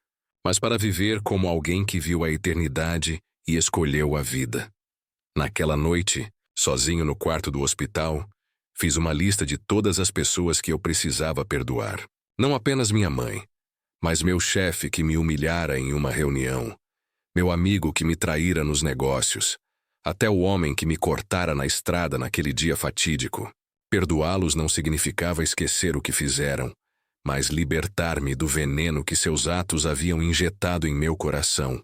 mas para viver como alguém que viu a eternidade e escolheu a vida. Naquela noite, sozinho no quarto do hospital, fiz uma lista de todas as pessoas que eu precisava perdoar. Não apenas minha mãe, mas meu chefe que me humilhara em uma reunião, meu amigo que me traíra nos negócios, até o homem que me cortara na estrada naquele dia fatídico. Perdoá-los não significava esquecer o que fizeram, mas libertar-me do veneno que seus atos haviam injetado em meu coração.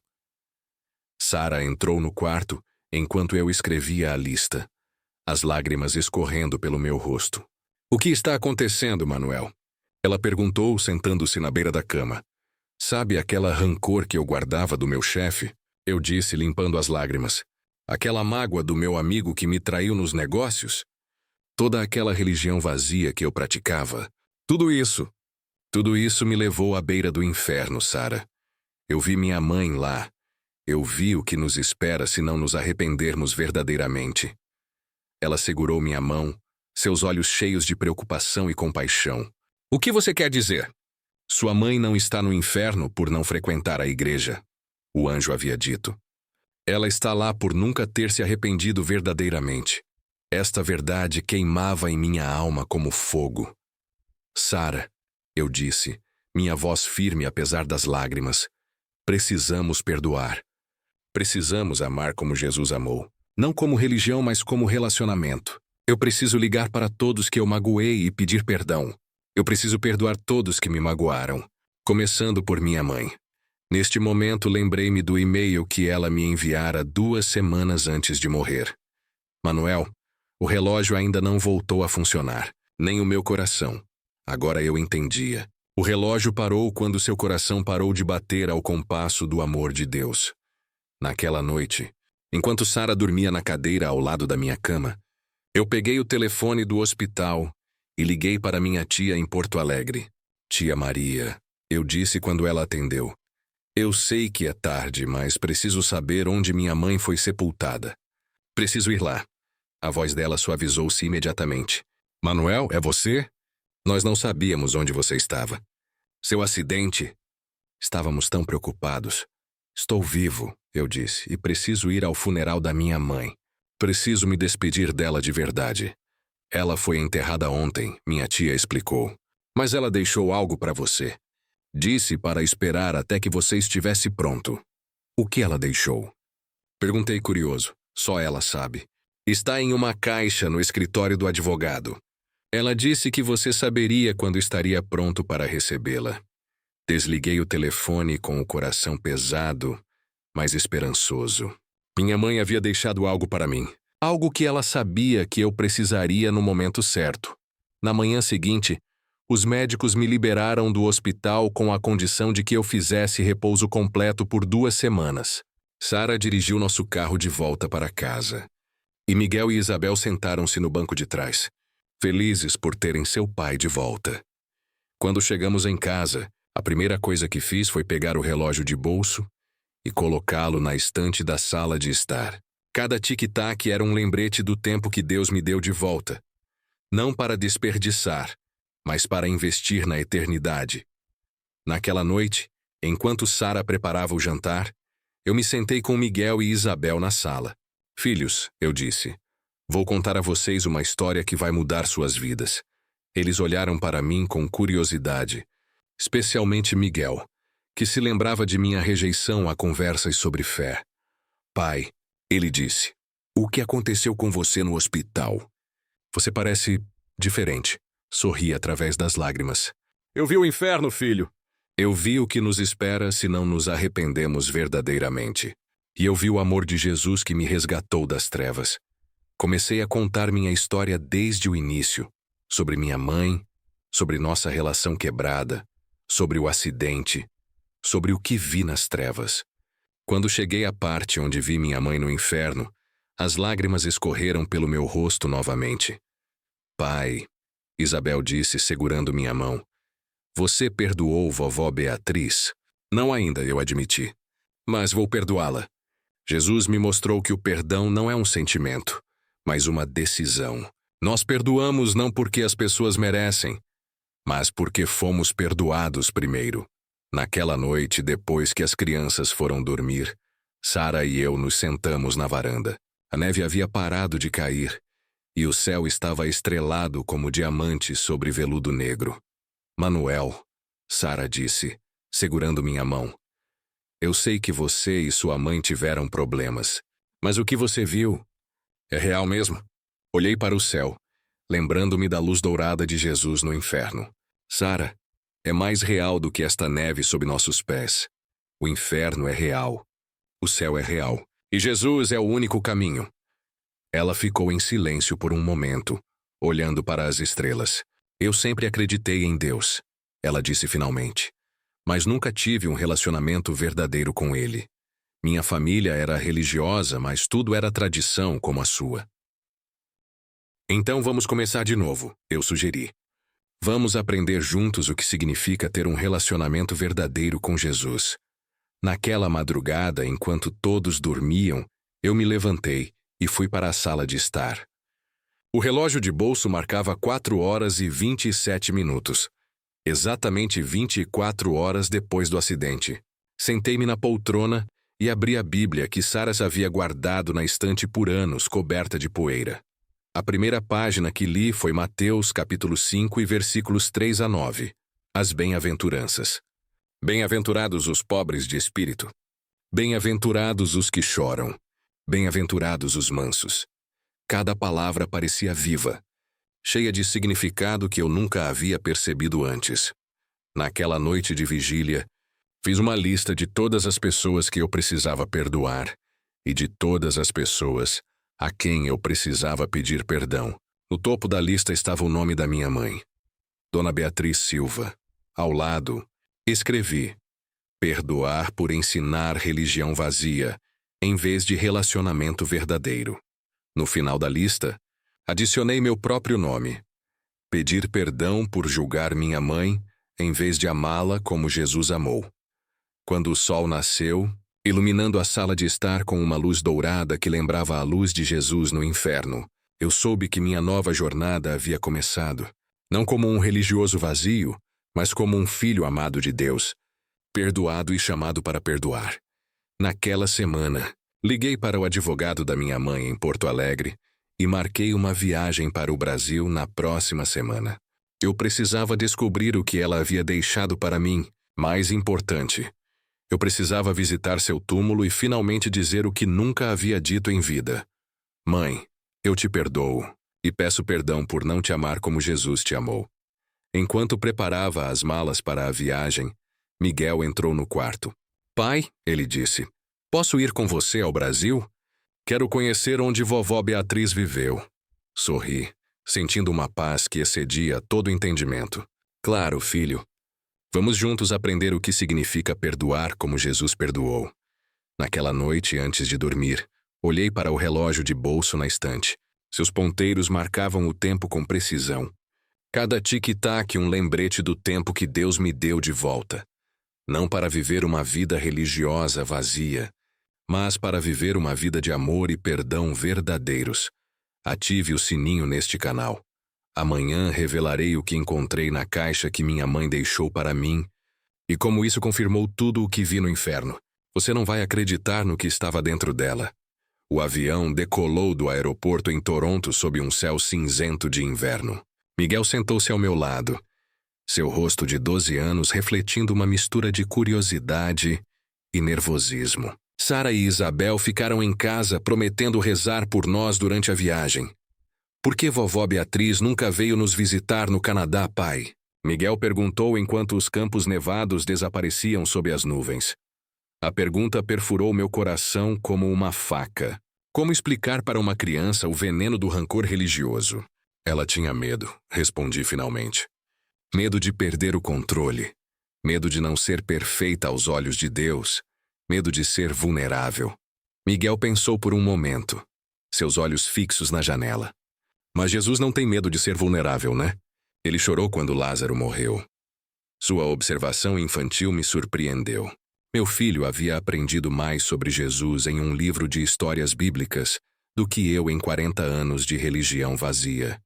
Sara entrou no quarto enquanto eu escrevia a lista, as lágrimas escorrendo pelo meu rosto. "O que está acontecendo, Manuel?" Ela perguntou, sentando-se na beira da cama. "Sabe aquela rancor que eu guardava do meu chefe?" Eu disse, limpando as lágrimas. "Aquela mágoa do meu amigo que me traiu nos negócios? Toda aquela religião vazia que eu praticava? Tudo isso me levou à beira do inferno, Sara. Eu vi minha mãe lá. Eu vi o que nos espera se não nos arrependermos verdadeiramente." Ela segurou minha mão, seus olhos cheios de preocupação e compaixão. "O que você quer dizer?" "Sua mãe não está no inferno por não frequentar a igreja", o anjo havia dito. "Ela está lá por nunca ter se arrependido verdadeiramente." Esta verdade queimava em minha alma como fogo. "Sara", eu disse, minha voz firme apesar das lágrimas, "precisamos perdoar. Precisamos amar como Jesus amou. Não como religião, mas como relacionamento. Eu preciso ligar para todos que eu magoei e pedir perdão. Eu preciso perdoar todos que me magoaram, começando por minha mãe." Neste momento, lembrei-me do e-mail que ela me enviara 2 semanas antes de morrer. "Manuel, o relógio ainda não voltou a funcionar, nem o meu coração." Agora eu entendia. O relógio parou quando seu coração parou de bater ao compasso do amor de Deus. Naquela noite, enquanto Sara dormia na cadeira ao lado da minha cama, eu peguei o telefone do hospital e liguei para minha tia em Porto Alegre. "Tia Maria", eu disse quando ela atendeu. "Eu sei que é tarde, mas preciso saber onde minha mãe foi sepultada. Preciso ir lá." A voz dela suavizou-se imediatamente. "Manuel, é você? Nós não sabíamos onde você estava. Seu acidente?" Estávamos tão preocupados. "Estou vivo", eu disse, "e preciso ir ao funeral da minha mãe. Preciso me despedir dela de verdade." "Ela foi enterrada ontem", minha tia explicou. "Mas ela deixou algo para você. Disse para esperar até que você estivesse pronto." "O que ela deixou?" Perguntei curioso. "Só ela sabe. Está em uma caixa no escritório do advogado. Ela disse que você saberia quando estaria pronto para recebê-la." Desliguei o telefone com o coração pesado, mas esperançoso. Minha mãe havia deixado algo para mim. Algo que ela sabia que eu precisaria no momento certo. Na manhã seguinte, os médicos me liberaram do hospital com a condição de que eu fizesse repouso completo por 2 semanas. Sara dirigiu nosso carro de volta para casa. E Miguel e Isabel sentaram-se no banco de trás, felizes por terem seu pai de volta. Quando chegamos em casa, a primeira coisa que fiz foi pegar o relógio de bolso e colocá-lo na estante da sala de estar. Cada tic-tac era um lembrete do tempo que Deus me deu de volta. Não para desperdiçar, mas para investir na eternidade. Naquela noite, enquanto Sara preparava o jantar, eu me sentei com Miguel e Isabel na sala. "Filhos", eu disse, "vou contar a vocês uma história que vai mudar suas vidas." Eles olharam para mim com curiosidade, especialmente Miguel, que se lembrava de minha rejeição a conversas sobre fé. "Pai", ele disse, "o que aconteceu com você no hospital? Você parece diferente." Sorri através das lágrimas. "Eu vi o inferno, filho." "Eu vi o que nos espera se não nos arrependemos verdadeiramente. E eu vi o amor de Jesus que me resgatou das trevas." Comecei a contar minha história desde o início, sobre minha mãe, sobre nossa relação quebrada, sobre o acidente, sobre o que vi nas trevas. Quando cheguei à parte onde vi minha mãe no inferno, as lágrimas escorreram pelo meu rosto novamente. "Pai", Isabel disse segurando minha mão, Você perdoou vovó Beatriz? Não ainda, eu admiti. Mas vou perdoá-la. Jesus me mostrou que o perdão não é um sentimento, mas uma decisão. Nós perdoamos não porque as pessoas merecem, mas porque fomos perdoados primeiro. Naquela noite, depois que as crianças foram dormir, Sara e eu nos sentamos na varanda. A neve havia parado de cair e o céu estava estrelado como diamante sobre veludo negro. Manuel, Sara disse, segurando minha mão. Eu sei que você e sua mãe tiveram problemas, mas o que você viu é real mesmo? Olhei para o céu, lembrando-me da luz dourada de Jesus no inferno. Sara, é mais real do que esta neve sob nossos pés. O inferno é real. O céu é real. E Jesus é o único caminho. Ela ficou em silêncio por um momento, olhando para as estrelas. Eu sempre acreditei em Deus, ela disse finalmente. Mas nunca tive um relacionamento verdadeiro com Ele. Minha família era religiosa, mas tudo era tradição como a sua. Então vamos começar de novo, eu sugeri. Vamos aprender juntos o que significa ter um relacionamento verdadeiro com Jesus. Naquela madrugada, enquanto todos dormiam, eu me levantei e fui para a sala de estar. O relógio de bolso marcava 4h27, exatamente 24 horas depois do acidente. Sentei-me na poltrona e abri a Bíblia que Sara havia guardado na estante por anos, coberta de poeira. A primeira página que li foi Mateus, capítulo 5 e versículos 3-9, as bem-aventuranças. Bem-aventurados os pobres de espírito. Bem-aventurados os que choram. Bem-aventurados os mansos. Cada palavra parecia viva, cheia de significado que eu nunca havia percebido antes. Naquela noite de vigília, fiz uma lista de todas as pessoas que eu precisava perdoar e de todas as pessoas a quem eu precisava pedir perdão. No topo da lista estava o nome da minha mãe, Dona Beatriz Silva. Ao lado, escrevi: perdoar por ensinar religião vazia, em vez de relacionamento verdadeiro. No final da lista, adicionei meu próprio nome: pedir perdão por julgar minha mãe, em vez de amá-la como Jesus amou. Quando o sol nasceu, iluminando a sala de estar com uma luz dourada que lembrava a luz de Jesus no inferno, eu soube que minha nova jornada havia começado, não como um religioso vazio, mas como um filho amado de Deus, perdoado e chamado para perdoar. Naquela semana, liguei para o advogado da minha mãe em Porto Alegre e marquei uma viagem para o Brasil na próxima semana. Eu precisava descobrir o que ela havia deixado para mim. Mais importante, eu precisava visitar seu túmulo e finalmente dizer o que nunca havia dito em vida. Mãe, eu te perdoo e peço perdão por não te amar como Jesus te amou. Enquanto preparava as malas para a viagem, Miguel entrou no quarto. Pai, ele disse, posso ir com você ao Brasil? Quero conhecer onde vovó Beatriz viveu. Sorri, sentindo uma paz que excedia todo entendimento. Claro, filho. Vamos juntos aprender o que significa perdoar como Jesus perdoou. Naquela noite, antes de dormir, olhei para o relógio de bolso na estante. Seus ponteiros marcavam o tempo com precisão. Cada tic-tac um lembrete do tempo que Deus me deu de volta. Não para viver uma vida religiosa vazia, mas para viver uma vida de amor e perdão verdadeiros. Ative o sininho neste canal. Amanhã revelarei o que encontrei na caixa que minha mãe deixou para mim e como isso confirmou tudo o que vi no inferno. Você não vai acreditar no que estava dentro dela. O avião decolou do aeroporto em Toronto sob um céu cinzento de inverno. Miguel sentou-se ao meu lado, seu rosto de 12 anos refletindo uma mistura de curiosidade e nervosismo. Sara e Isabel ficaram em casa prometendo rezar por nós durante a viagem. Por que vovó Beatriz nunca veio nos visitar no Canadá, pai? Miguel perguntou enquanto os campos nevados desapareciam sob as nuvens. A pergunta perfurou meu coração como uma faca. Como explicar para uma criança o veneno do rancor religioso? Ela tinha medo, respondi finalmente. Medo de perder o controle. Medo de não ser perfeita aos olhos de Deus. Medo de ser vulnerável. Miguel pensou por um momento, seus olhos fixos na janela. Mas Jesus não tem medo de ser vulnerável, né? Ele chorou quando Lázaro morreu. Sua observação infantil me surpreendeu. Meu filho havia aprendido mais sobre Jesus em um livro de histórias bíblicas do que eu em 40 anos de religião vazia.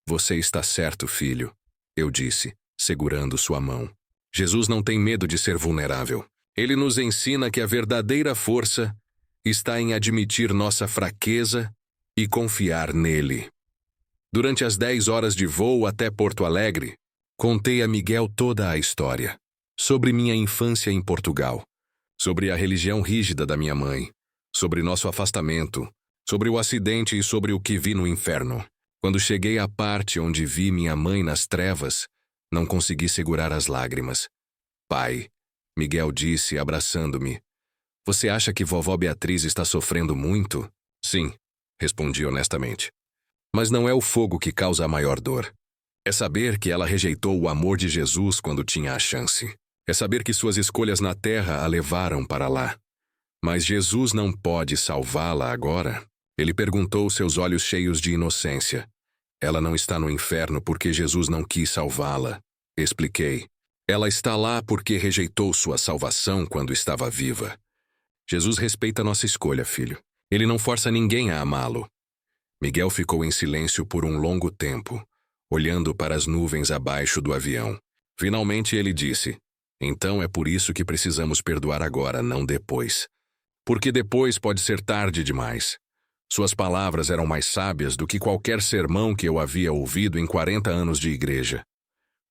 Você está certo, filho, eu disse, segurando sua mão. Jesus não tem medo de ser vulnerável. Ele nos ensina que a verdadeira força está em admitir nossa fraqueza e confiar nele. Durante as 10 horas de voo até Porto Alegre, contei a Miguel toda a história. Sobre minha infância em Portugal, sobre a religião rígida da minha mãe, sobre nosso afastamento, sobre o acidente e sobre o que vi no inferno. Quando cheguei à parte onde vi minha mãe nas trevas, não consegui segurar as lágrimas. Pai, Miguel disse, abraçando-me, você acha que vovó Beatriz está sofrendo muito? Sim, respondi honestamente. Mas não é o fogo que causa a maior dor. É saber que ela rejeitou o amor de Jesus quando tinha a chance. É saber que suas escolhas na terra a levaram para lá. Mas Jesus não pode salvá-la agora? Ele perguntou, seus olhos cheios de inocência. Ela não está no inferno porque Jesus não quis salvá-la. Expliquei. Ela está lá porque rejeitou sua salvação quando estava viva. Jesus respeita nossa escolha, filho. Ele não força ninguém a amá-lo. Miguel ficou em silêncio por um longo tempo, olhando para as nuvens abaixo do avião. Finalmente ele disse, então é por isso que precisamos perdoar agora, não depois. Porque depois pode ser tarde demais. Suas palavras eram mais sábias do que qualquer sermão que eu havia ouvido em 40 anos de igreja.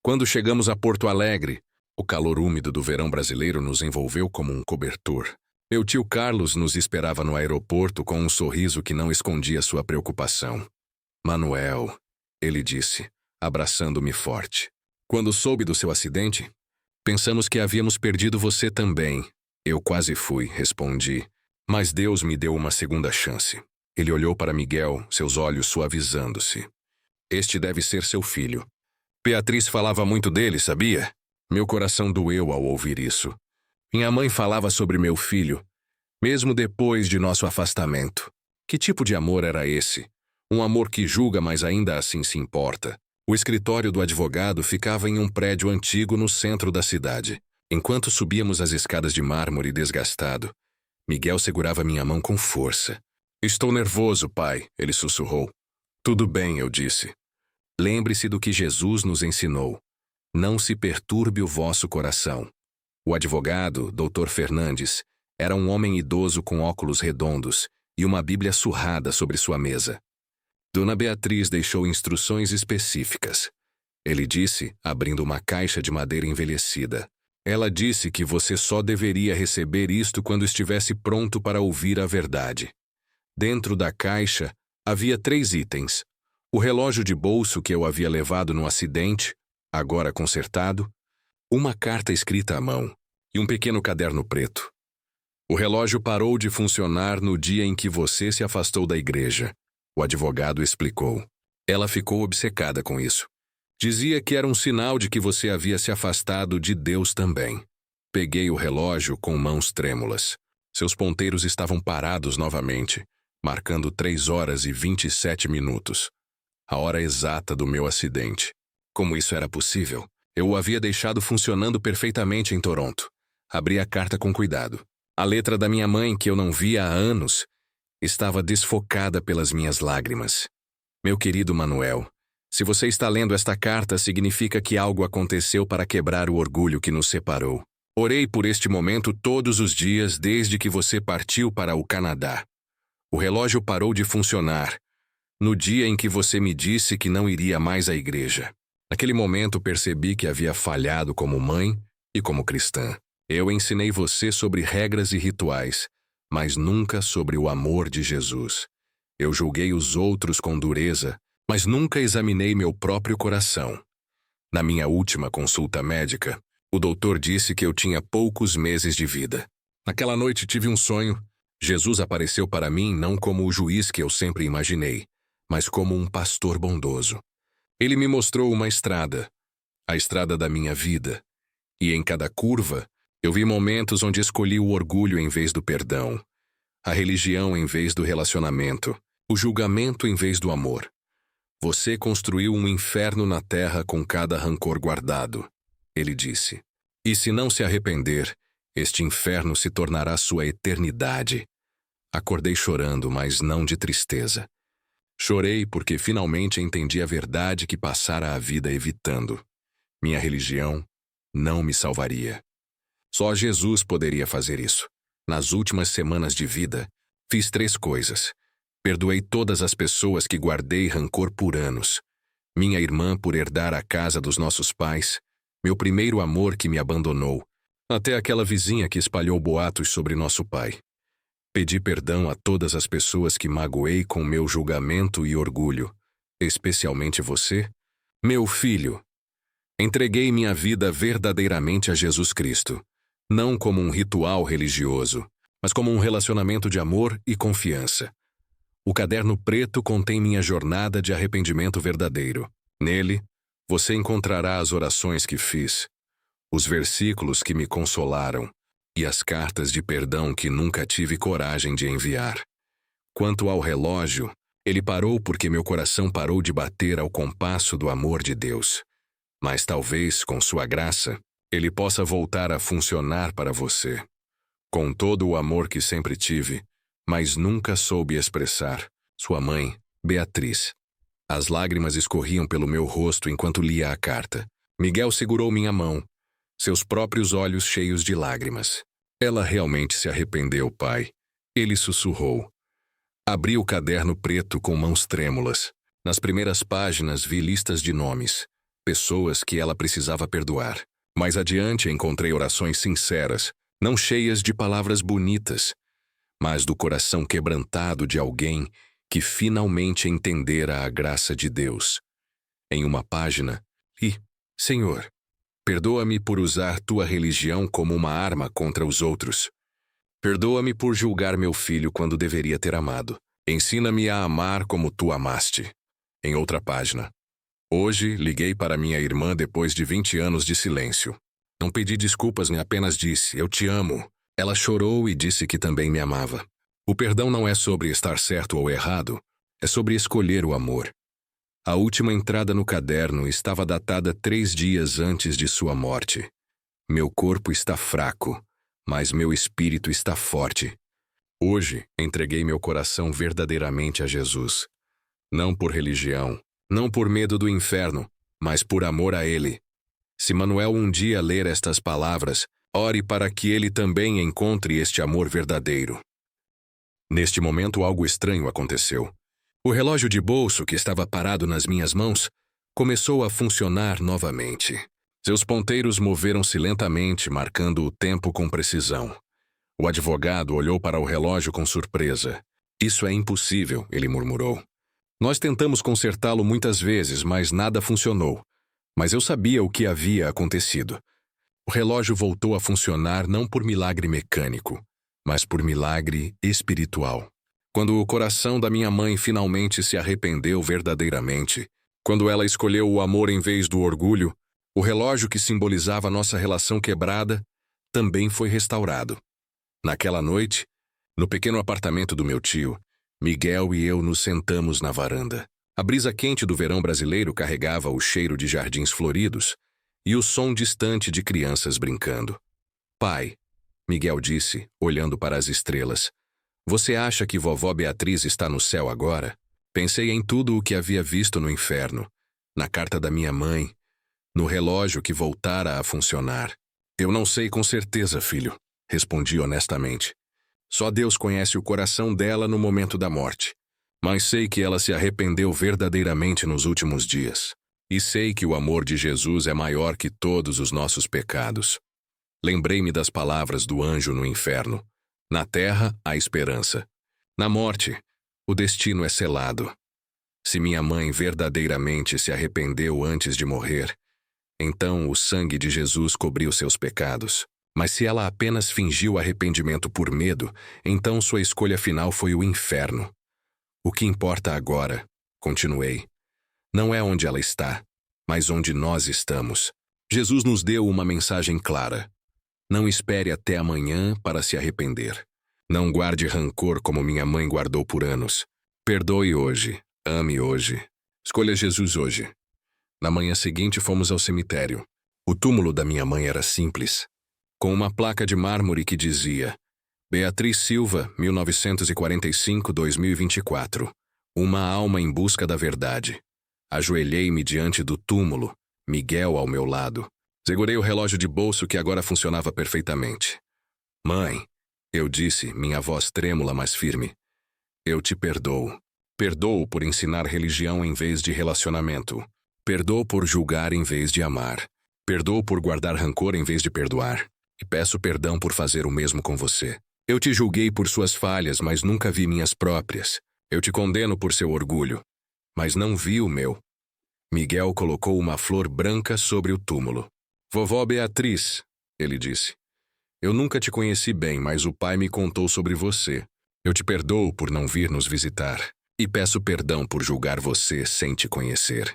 Quando chegamos a Porto Alegre, o calor úmido do verão brasileiro nos envolveu como um cobertor. Meu tio Carlos nos esperava no aeroporto com um sorriso que não escondia sua preocupação. Manuel, ele disse, abraçando-me forte. Quando soube do seu acidente, pensamos que havíamos perdido você também. Eu quase fui, respondi. Mas Deus me deu uma segunda chance. Ele olhou para Miguel, seus olhos suavizando-se. Este deve ser seu filho. Beatriz falava muito dele, sabia? Meu coração doeu ao ouvir isso. Minha mãe falava sobre meu filho, mesmo depois de nosso afastamento. Que tipo de amor era esse? Um amor que julga, mas ainda assim se importa. O escritório do advogado ficava em um prédio antigo no centro da cidade. Enquanto subíamos as escadas de mármore desgastado, Miguel segurava minha mão com força. Estou nervoso, pai, ele sussurrou. Tudo bem, eu disse. Lembre-se do que Jesus nos ensinou. Não se perturbe o vosso coração. O advogado, Dr. Fernandes, era um homem idoso com óculos redondos e uma Bíblia surrada sobre sua mesa. Dona Beatriz deixou instruções específicas. Ele disse, abrindo uma caixa de madeira envelhecida. Ela disse que você só deveria receber isto quando estivesse pronto para ouvir a verdade. Dentro da caixa havia 3 itens. O relógio de bolso que eu havia levado no acidente, agora consertado, uma carta escrita à mão e um pequeno caderno preto. O relógio parou de funcionar no dia em que você se afastou da igreja, o advogado explicou. Ela ficou obcecada com isso. Dizia que era um sinal de que você havia se afastado de Deus também. Peguei o relógio com mãos trêmulas. Seus ponteiros estavam parados novamente, marcando 3 horas e 27 minutos. A hora exata do meu acidente. Como isso era possível? Eu o havia deixado funcionando perfeitamente em Toronto. Abri a carta com cuidado. A letra da minha mãe, que eu não via há anos, estava desfocada pelas minhas lágrimas. Meu querido Manuel, se você está lendo esta carta, significa que algo aconteceu para quebrar o orgulho que nos separou. Orei por este momento todos os dias desde que você partiu para o Canadá. O relógio parou de funcionar no dia em que você me disse que não iria mais à igreja. Naquele momento percebi que havia falhado como mãe e como cristã. Eu ensinei você sobre regras e rituais, mas nunca sobre o amor de Jesus. Eu julguei os outros com dureza, mas nunca examinei meu próprio coração. Na minha última consulta médica, o doutor disse que eu tinha poucos meses de vida. Naquela noite tive um sonho. Jesus apareceu para mim não como o juiz que eu sempre imaginei, mas como um pastor bondoso. Ele me mostrou uma estrada, a estrada da minha vida, e em cada curva eu vi momentos onde escolhi o orgulho em vez do perdão, a religião em vez do relacionamento, o julgamento em vez do amor. Você construiu um inferno na terra com cada rancor guardado. ele disse. E se não se arrepender, este inferno se tornará sua eternidade. Acordei chorando, mas não de tristeza. Chorei porque finalmente entendi a verdade que passara a vida evitando. Minha religião não me salvaria. Só Jesus poderia fazer isso. Nas últimas semanas de vida, fiz 3 coisas. Perdoei todas as pessoas que guardei rancor por anos. Minha irmã por herdar a casa dos nossos pais, meu primeiro amor que me abandonou, até aquela vizinha que espalhou boatos sobre nosso pai. Pedi perdão a todas as pessoas que magoei com meu julgamento e orgulho, especialmente você, meu filho. Entreguei minha vida verdadeiramente a Jesus Cristo, não como um ritual religioso, mas como um relacionamento de amor e confiança. O caderno preto contém minha jornada de arrependimento verdadeiro. Nele, você encontrará as orações que fiz, os versículos que me consolaram e as cartas de perdão que nunca tive coragem de enviar. Quanto ao relógio, ele parou porque meu coração parou de bater ao compasso do amor de Deus. Mas talvez, com sua graça, ele possa voltar a funcionar para você. Com todo o amor que sempre tive, mas nunca soube expressar, sua mãe, Beatriz. As lágrimas escorriam pelo meu rosto enquanto lia a carta. Miguel segurou minha mão, seus próprios olhos cheios de lágrimas. Ela realmente se arrependeu, pai. Ele sussurrou. Abri o caderno preto com mãos trêmulas. Nas primeiras páginas vi listas de nomes, pessoas que ela precisava perdoar. Mais adiante encontrei orações sinceras, não cheias de palavras bonitas, mas do coração quebrantado de alguém que finalmente entendera a graça de Deus. Em uma página, li: Senhor, perdoa-me por usar tua religião como uma arma contra os outros. Perdoa-me por julgar meu filho quando deveria ter amado. Ensina-me a amar como tu amaste. Em outra página, hoje liguei para minha irmã depois de 20 anos de silêncio. Não pedi desculpas nem apenas disse, eu te amo. Ela chorou e disse que também me amava. O perdão não é sobre estar certo ou errado, é sobre escolher o amor. A última entrada no caderno estava datada 3 dias antes de sua morte. Meu corpo está fraco, mas meu espírito está forte. Hoje, entreguei meu coração verdadeiramente a Jesus. Não por religião, não por medo do inferno, mas por amor a Ele. Se Manuel um dia ler estas palavras, ore para que ele também encontre este amor verdadeiro. Neste momento, algo estranho aconteceu. O relógio de bolso que estava parado nas minhas mãos começou a funcionar novamente. Seus ponteiros moveram-se lentamente, marcando o tempo com precisão. O advogado olhou para o relógio com surpresa. Isso é impossível, ele murmurou. Nós tentamos consertá-lo muitas vezes, mas nada funcionou. Mas eu sabia o que havia acontecido. O relógio voltou a funcionar não por milagre mecânico, mas por milagre espiritual. Quando o coração da minha mãe finalmente se arrependeu verdadeiramente, quando ela escolheu o amor em vez do orgulho, o relógio que simbolizava nossa relação quebrada também foi restaurado. Naquela noite, no pequeno apartamento do meu tio, Miguel e eu nos sentamos na varanda. A brisa quente do verão brasileiro carregava o cheiro de jardins floridos e o som distante de crianças brincando. Pai, Miguel disse, olhando para as estrelas, você acha que vovó Beatriz está no céu agora? Pensei em tudo o que havia visto no inferno, na carta da minha mãe, no relógio que voltara a funcionar. Eu não sei com certeza, filho, respondi honestamente. Só Deus conhece o coração dela no momento da morte. Mas sei que ela se arrependeu verdadeiramente nos últimos dias. E sei que o amor de Jesus é maior que todos os nossos pecados. Lembrei-me das palavras do anjo no inferno. Na terra, há esperança. Na morte, o destino é selado. Se minha mãe verdadeiramente se arrependeu antes de morrer, então o sangue de Jesus cobriu seus pecados. Mas se ela apenas fingiu arrependimento por medo, então sua escolha final foi o inferno. O que importa agora, continuei, não é onde ela está, mas onde nós estamos. Jesus nos deu uma mensagem clara. Não espere até amanhã para se arrepender. Não guarde rancor como minha mãe guardou por anos. Perdoe hoje, ame hoje. Escolha Jesus hoje. Na manhã seguinte fomos ao cemitério. O túmulo da minha mãe era simples, com uma placa de mármore que dizia: Beatriz Silva, 1945-2024. Uma alma em busca da verdade. Ajoelhei-me diante do túmulo, Miguel ao meu lado. Segurei o relógio de bolso que agora funcionava perfeitamente. Mãe, eu disse, minha voz trêmula, mas firme. Eu te perdoo. Perdoo por ensinar religião em vez de relacionamento. Perdoo por julgar em vez de amar. Perdoo por guardar rancor em vez de perdoar. E peço perdão por fazer o mesmo com você. Eu te julguei por suas falhas, mas nunca vi minhas próprias. Eu te condeno por seu orgulho, mas não vi o meu. Miguel colocou uma flor branca sobre o túmulo. Vovó Beatriz, ele disse. Eu nunca te conheci bem, mas o pai me contou sobre você. Eu te perdoo por não vir nos visitar. E peço perdão por julgar você sem te conhecer.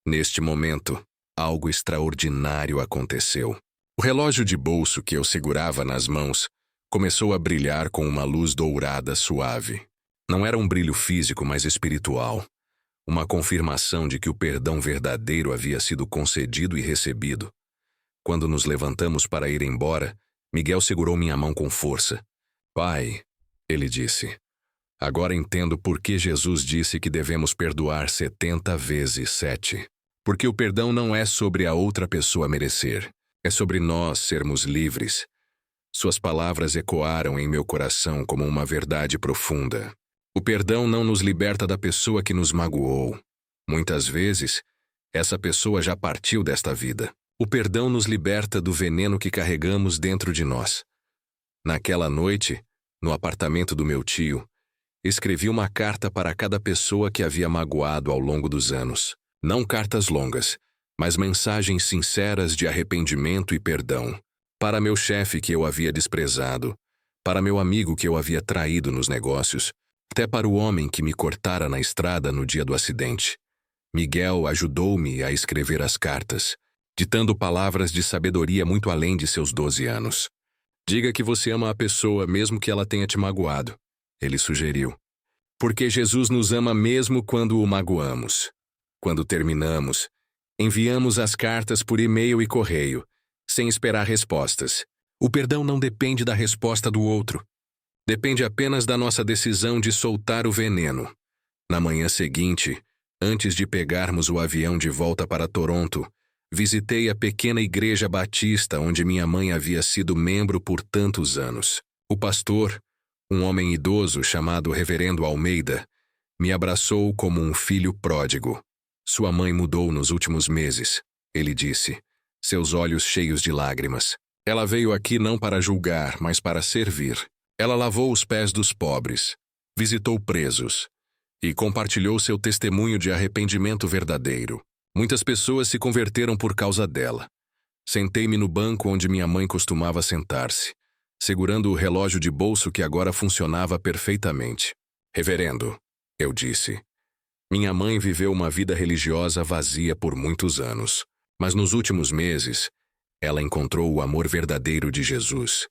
Neste momento, algo extraordinário aconteceu. O relógio de bolso que eu segurava nas mãos começou a brilhar com uma luz dourada suave. Não era um brilho físico, mas espiritual. Uma confirmação de que o perdão verdadeiro havia sido concedido e recebido. Quando nos levantamos para ir embora, Miguel segurou minha mão com força. Pai, ele disse, agora entendo por que Jesus disse que devemos perdoar 70 vezes 7. Porque o perdão não é sobre a outra pessoa merecer. É sobre nós sermos livres. Suas palavras ecoaram em meu coração como uma verdade profunda. O perdão não nos liberta da pessoa que nos magoou. Muitas vezes, essa pessoa já partiu desta vida. O perdão nos liberta do veneno que carregamos dentro de nós. Naquela noite, no apartamento do meu tio, escrevi uma carta para cada pessoa que havia magoado ao longo dos anos. Não cartas longas, mas mensagens sinceras de arrependimento e perdão. Para meu chefe que eu havia desprezado, para meu amigo que eu havia traído nos negócios, até para o homem que me cortara na estrada no dia do acidente. Miguel ajudou-me a escrever as cartas, ditando palavras de sabedoria muito além de seus 12 anos. Diga que você ama a pessoa mesmo que ela tenha te magoado, ele sugeriu. Porque Jesus nos ama mesmo quando o magoamos. Quando terminamos, enviamos as cartas por e-mail e correio, sem esperar respostas. O perdão não depende da resposta do outro. Depende apenas da nossa decisão de soltar o veneno. Na manhã seguinte, antes de pegarmos o avião de volta para Toronto, visitei a pequena igreja batista onde minha mãe havia sido membro por tantos anos. O pastor, um homem idoso chamado Reverendo Almeida, me abraçou como um filho pródigo. Sua mãe mudou nos últimos meses, ele disse, seus olhos cheios de lágrimas. Ela veio aqui não para julgar, mas para servir. Ela lavou os pés dos pobres, visitou presos e compartilhou seu testemunho de arrependimento verdadeiro. Muitas pessoas se converteram por causa dela. Sentei-me no banco onde minha mãe costumava sentar-se, segurando o relógio de bolso que agora funcionava perfeitamente. Reverendo, eu disse. Minha mãe viveu uma vida religiosa vazia por muitos anos, mas nos últimos meses, ela encontrou o amor verdadeiro de Jesus.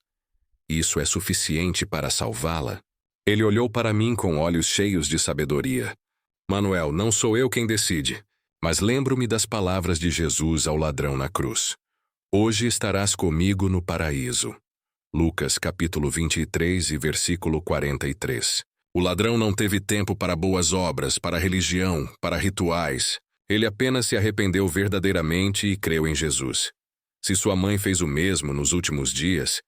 Isso é suficiente para salvá-la? Ele olhou para mim com olhos cheios de sabedoria. Manuel, não sou eu quem decide, mas lembro-me das palavras de Jesus ao ladrão na cruz. Hoje estarás comigo no paraíso. Lucas capítulo 23 e versículo 43. O ladrão não teve tempo para boas obras, para religião, para rituais. Ele apenas se arrependeu verdadeiramente e creu em Jesus. Se sua mãe fez o mesmo nos últimos dias,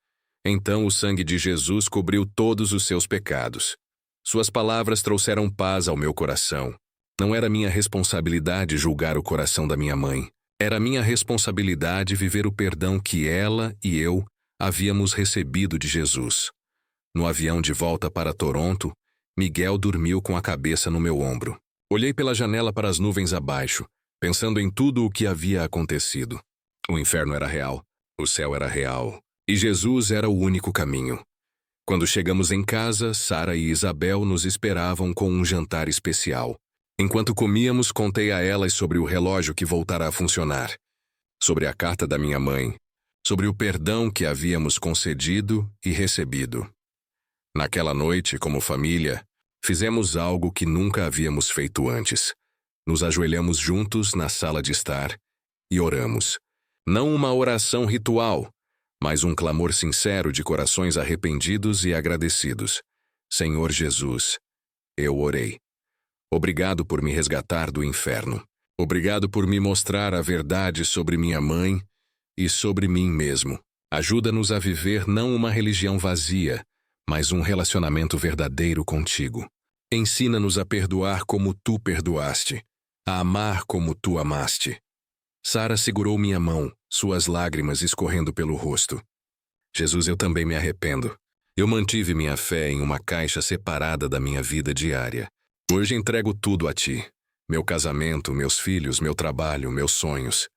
então o sangue de Jesus cobriu todos os seus pecados. Suas palavras trouxeram paz ao meu coração. Não era minha responsabilidade julgar o coração da minha mãe. Era minha responsabilidade viver o perdão que ela e eu havíamos recebido de Jesus. No avião de volta para Toronto, Miguel dormiu com a cabeça no meu ombro. Olhei pela janela para as nuvens abaixo, pensando em tudo o que havia acontecido. O inferno era real, o céu era real, e Jesus era o único caminho. Quando chegamos em casa, Sara e Isabel nos esperavam com um jantar especial. Enquanto comíamos, contei a elas sobre o relógio que voltara a funcionar, sobre a carta da minha mãe, sobre o perdão que havíamos concedido e recebido. Naquela noite, como família, fizemos algo que nunca havíamos feito antes. Nos ajoelhamos juntos na sala de estar e oramos. Não uma oração ritual, mas um clamor sincero de corações arrependidos e agradecidos. Senhor Jesus, eu orei. Obrigado por me resgatar do inferno. Obrigado por me mostrar a verdade sobre minha mãe e sobre mim mesmo. Ajuda-nos a viver não uma religião vazia, mas um relacionamento verdadeiro contigo. Ensina-nos a perdoar como tu perdoaste, a amar como tu amaste. Sara segurou minha mão, suas lágrimas escorrendo pelo rosto. Jesus, eu também me arrependo. Eu mantive minha fé em uma caixa separada da minha vida diária. Hoje entrego tudo a ti. Meu casamento, meus filhos, meu trabalho, meus sonhos.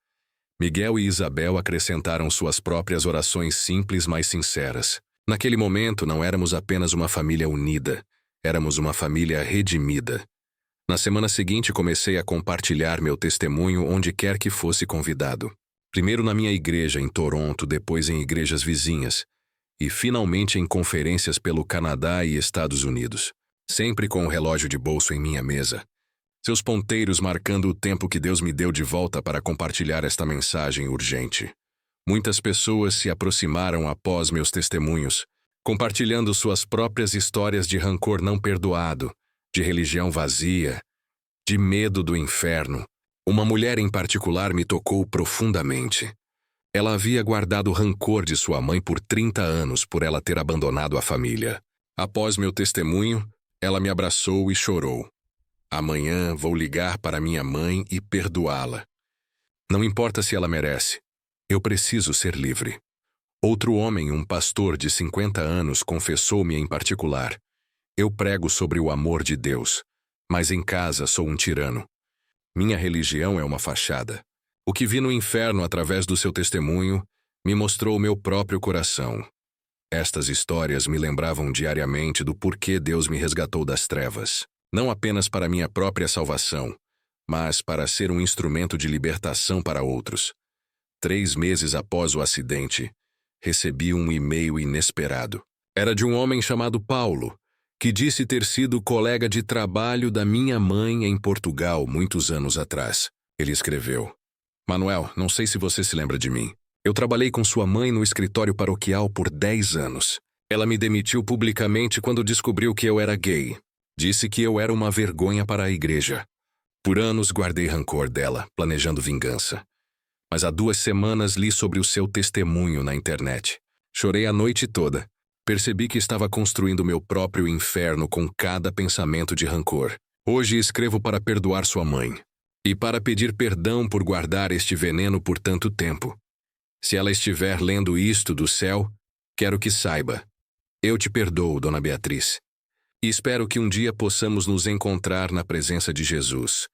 Miguel e Isabel acrescentaram suas próprias orações simples, mas sinceras. Naquele momento, não éramos apenas uma família unida, éramos uma família redimida. Na semana seguinte, comecei a compartilhar meu testemunho onde quer que fosse convidado. Primeiro na minha igreja, em Toronto, depois em igrejas vizinhas, e finalmente em conferências pelo Canadá e Estados Unidos. Sempre com o relógio de bolso em minha mesa. Seus ponteiros marcando o tempo que Deus me deu de volta para compartilhar esta mensagem urgente. Muitas pessoas se aproximaram após meus testemunhos, compartilhando suas próprias histórias de rancor não perdoado, de religião vazia, de medo do inferno. Uma mulher em particular me tocou profundamente. Ela havia guardado rancor de sua mãe por 30 anos por ela ter abandonado a família. Após meu testemunho, ela me abraçou e chorou. Amanhã vou ligar para minha mãe e perdoá-la. Não importa se ela merece. Eu preciso ser livre. Outro homem, um pastor de 50 anos, confessou-me em particular. Eu prego sobre o amor de Deus, mas em casa sou um tirano. Minha religião é uma fachada. O que vi no inferno através do seu testemunho me mostrou o meu próprio coração. Estas histórias me lembravam diariamente do porquê Deus me resgatou das trevas. Não apenas para minha própria salvação, mas para ser um instrumento de libertação para outros. 3 meses após o acidente, recebi um e-mail inesperado. Era de um homem chamado Paulo, que disse ter sido colega de trabalho da minha mãe em Portugal muitos anos atrás. Ele escreveu: Manuel, não sei se você se lembra de mim. Eu trabalhei com sua mãe no escritório paroquial por 10 anos. Ela me demitiu publicamente quando descobriu que eu era gay. Disse que eu era uma vergonha para a igreja. Por anos guardei rancor dela, planejando vingança. Mas há 2 semanas li sobre o seu testemunho na internet. Chorei a noite toda. Percebi que estava construindo meu próprio inferno com cada pensamento de rancor. Hoje escrevo para perdoar sua mãe. E para pedir perdão por guardar este veneno por tanto tempo. Se ela estiver lendo isto do céu, quero que saiba. Eu te perdoo, Dona Beatriz. E espero que um dia possamos nos encontrar na presença de Jesus.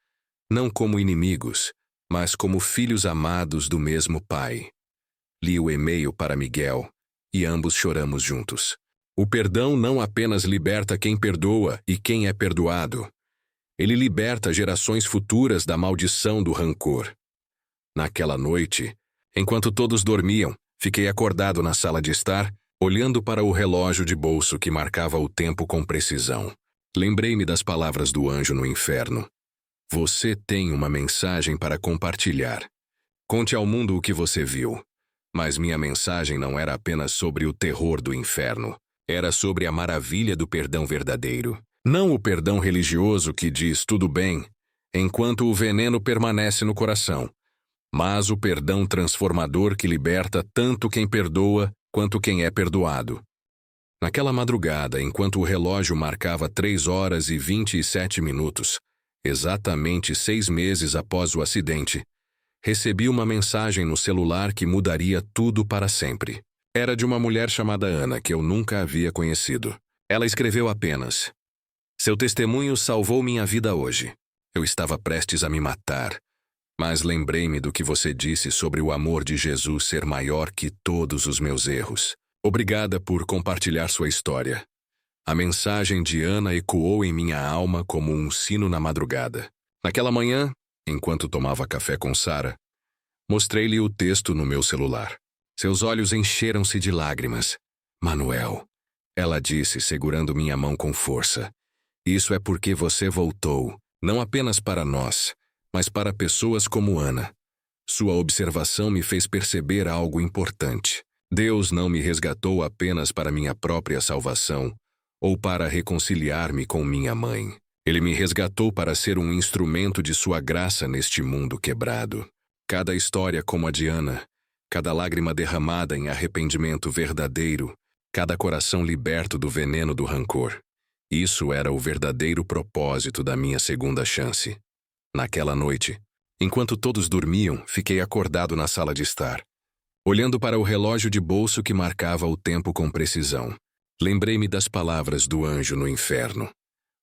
Não como inimigos, mas como filhos amados do mesmo Pai. Li o e-mail para Miguel, e ambos choramos juntos. O perdão não apenas liberta quem perdoa e quem é perdoado. Ele liberta gerações futuras da maldição do rancor. Naquela noite, enquanto todos dormiam, fiquei acordado na sala de estar, olhando para o relógio de bolso que marcava o tempo com precisão. Lembrei-me das palavras do anjo no inferno. Você tem uma mensagem para compartilhar. Conte ao mundo o que você viu. Mas minha mensagem não era apenas sobre o terror do inferno. Era sobre a maravilha do perdão verdadeiro. Não o perdão religioso que diz tudo bem, enquanto o veneno permanece no coração. Mas o perdão transformador que liberta tanto quem perdoa quanto quem é perdoado. Naquela madrugada, enquanto o relógio marcava 3h27, exatamente 6 meses após o acidente, recebi uma mensagem no celular que mudaria tudo para sempre. Era de uma mulher chamada Ana, que eu nunca havia conhecido. Ela escreveu apenas: Seu testemunho salvou minha vida hoje. Eu estava prestes a me matar. Mas lembrei-me do que você disse sobre o amor de Jesus ser maior que todos os meus erros. Obrigada por compartilhar sua história. A mensagem de Ana ecoou em minha alma como um sino na madrugada. Naquela manhã, enquanto tomava café com Sara, mostrei-lhe o texto no meu celular. Seus olhos encheram-se de lágrimas. Manuel, ela disse, segurando minha mão com força. Isso é porque você voltou, não apenas para nós, mas para pessoas como Ana. Sua observação me fez perceber algo importante. Deus não me resgatou apenas para minha própria salvação ou para reconciliar-me com minha mãe. Ele me resgatou para ser um instrumento de sua graça neste mundo quebrado. Cada história como a de Ana, cada lágrima derramada em arrependimento verdadeiro, cada coração liberto do veneno do rancor. Isso era o verdadeiro propósito da minha segunda chance. Naquela noite, enquanto todos dormiam, fiquei acordado na sala de estar, olhando para o relógio de bolso que marcava o tempo com precisão. Lembrei-me das palavras do anjo no inferno.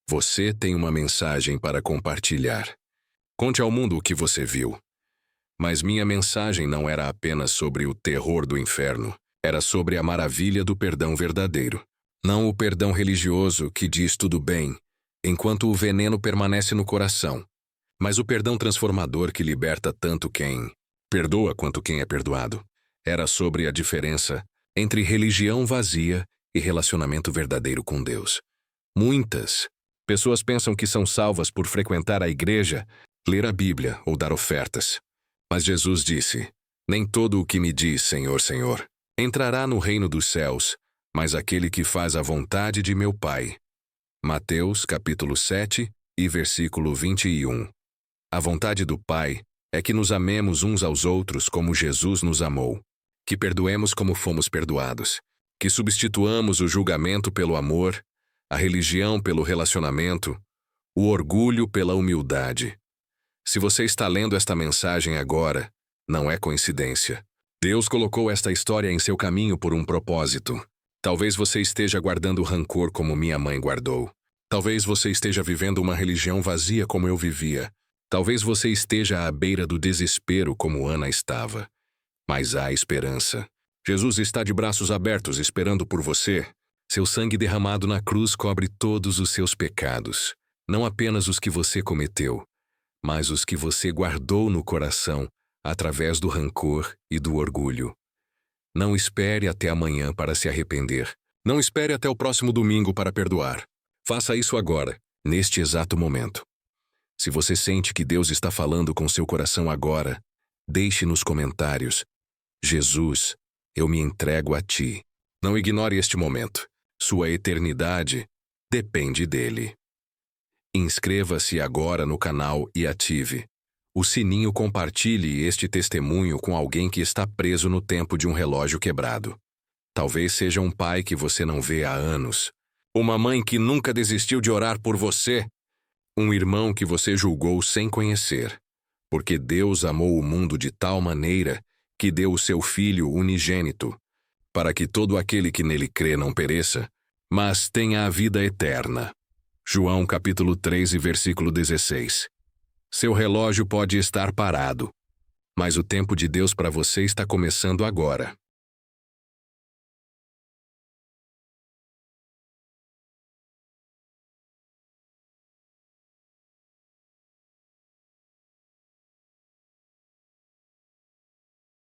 Você tem uma mensagem para compartilhar. Conte ao mundo o que você viu. Mas minha mensagem não era apenas sobre o terror do inferno. Era sobre a maravilha do perdão verdadeiro. Não o perdão religioso que diz tudo bem, enquanto o veneno permanece no coração. Mas o perdão transformador que liberta tanto quem perdoa quanto quem é perdoado. Era sobre a diferença entre religião vazia e relacionamento verdadeiro com Deus. Muitas pessoas pensam que são salvas por frequentar a igreja, ler a Bíblia ou dar ofertas. Mas Jesus disse: nem todo o que me diz Senhor, Senhor, entrará no reino dos céus, mas aquele que faz a vontade de meu Pai. Mateus capítulo 7 e versículo 21. A vontade do Pai é que nos amemos uns aos outros como Jesus nos amou, que perdoemos como fomos perdoados, que substituamos o julgamento pelo amor, a religião pelo relacionamento, o orgulho pela humildade. Se você está lendo esta mensagem agora, não é coincidência. Deus colocou esta história em seu caminho por um propósito. Talvez você esteja guardando rancor como minha mãe guardou. Talvez você esteja vivendo uma religião vazia como eu vivia. Talvez você esteja à beira do desespero como Ana estava. Mas há esperança. Jesus está de braços abertos esperando por você. Seu sangue derramado na cruz cobre todos os seus pecados. Não apenas os que você cometeu, mas os que você guardou no coração através do rancor e do orgulho. Não espere até amanhã para se arrepender. Não espere até o próximo domingo para perdoar. Faça isso agora, neste exato momento. Se você sente que Deus está falando com seu coração agora, deixe nos comentários: Jesus, eu me entrego a ti. Não ignore este momento. Sua eternidade depende dele. Inscreva-se agora no canal e ative o sininho. Compartilhe este testemunho com alguém que está preso no tempo de um relógio quebrado. Talvez seja um pai que você não vê há anos, uma mãe que nunca desistiu de orar por você, um irmão que você julgou sem conhecer, porque Deus amou o mundo de tal maneira que deu o seu Filho unigênito, para que todo aquele que nele crê não pereça, mas tenha a vida eterna. João capítulo 3 e versículo 16. Seu relógio pode estar parado, mas o tempo de Deus para você está começando agora.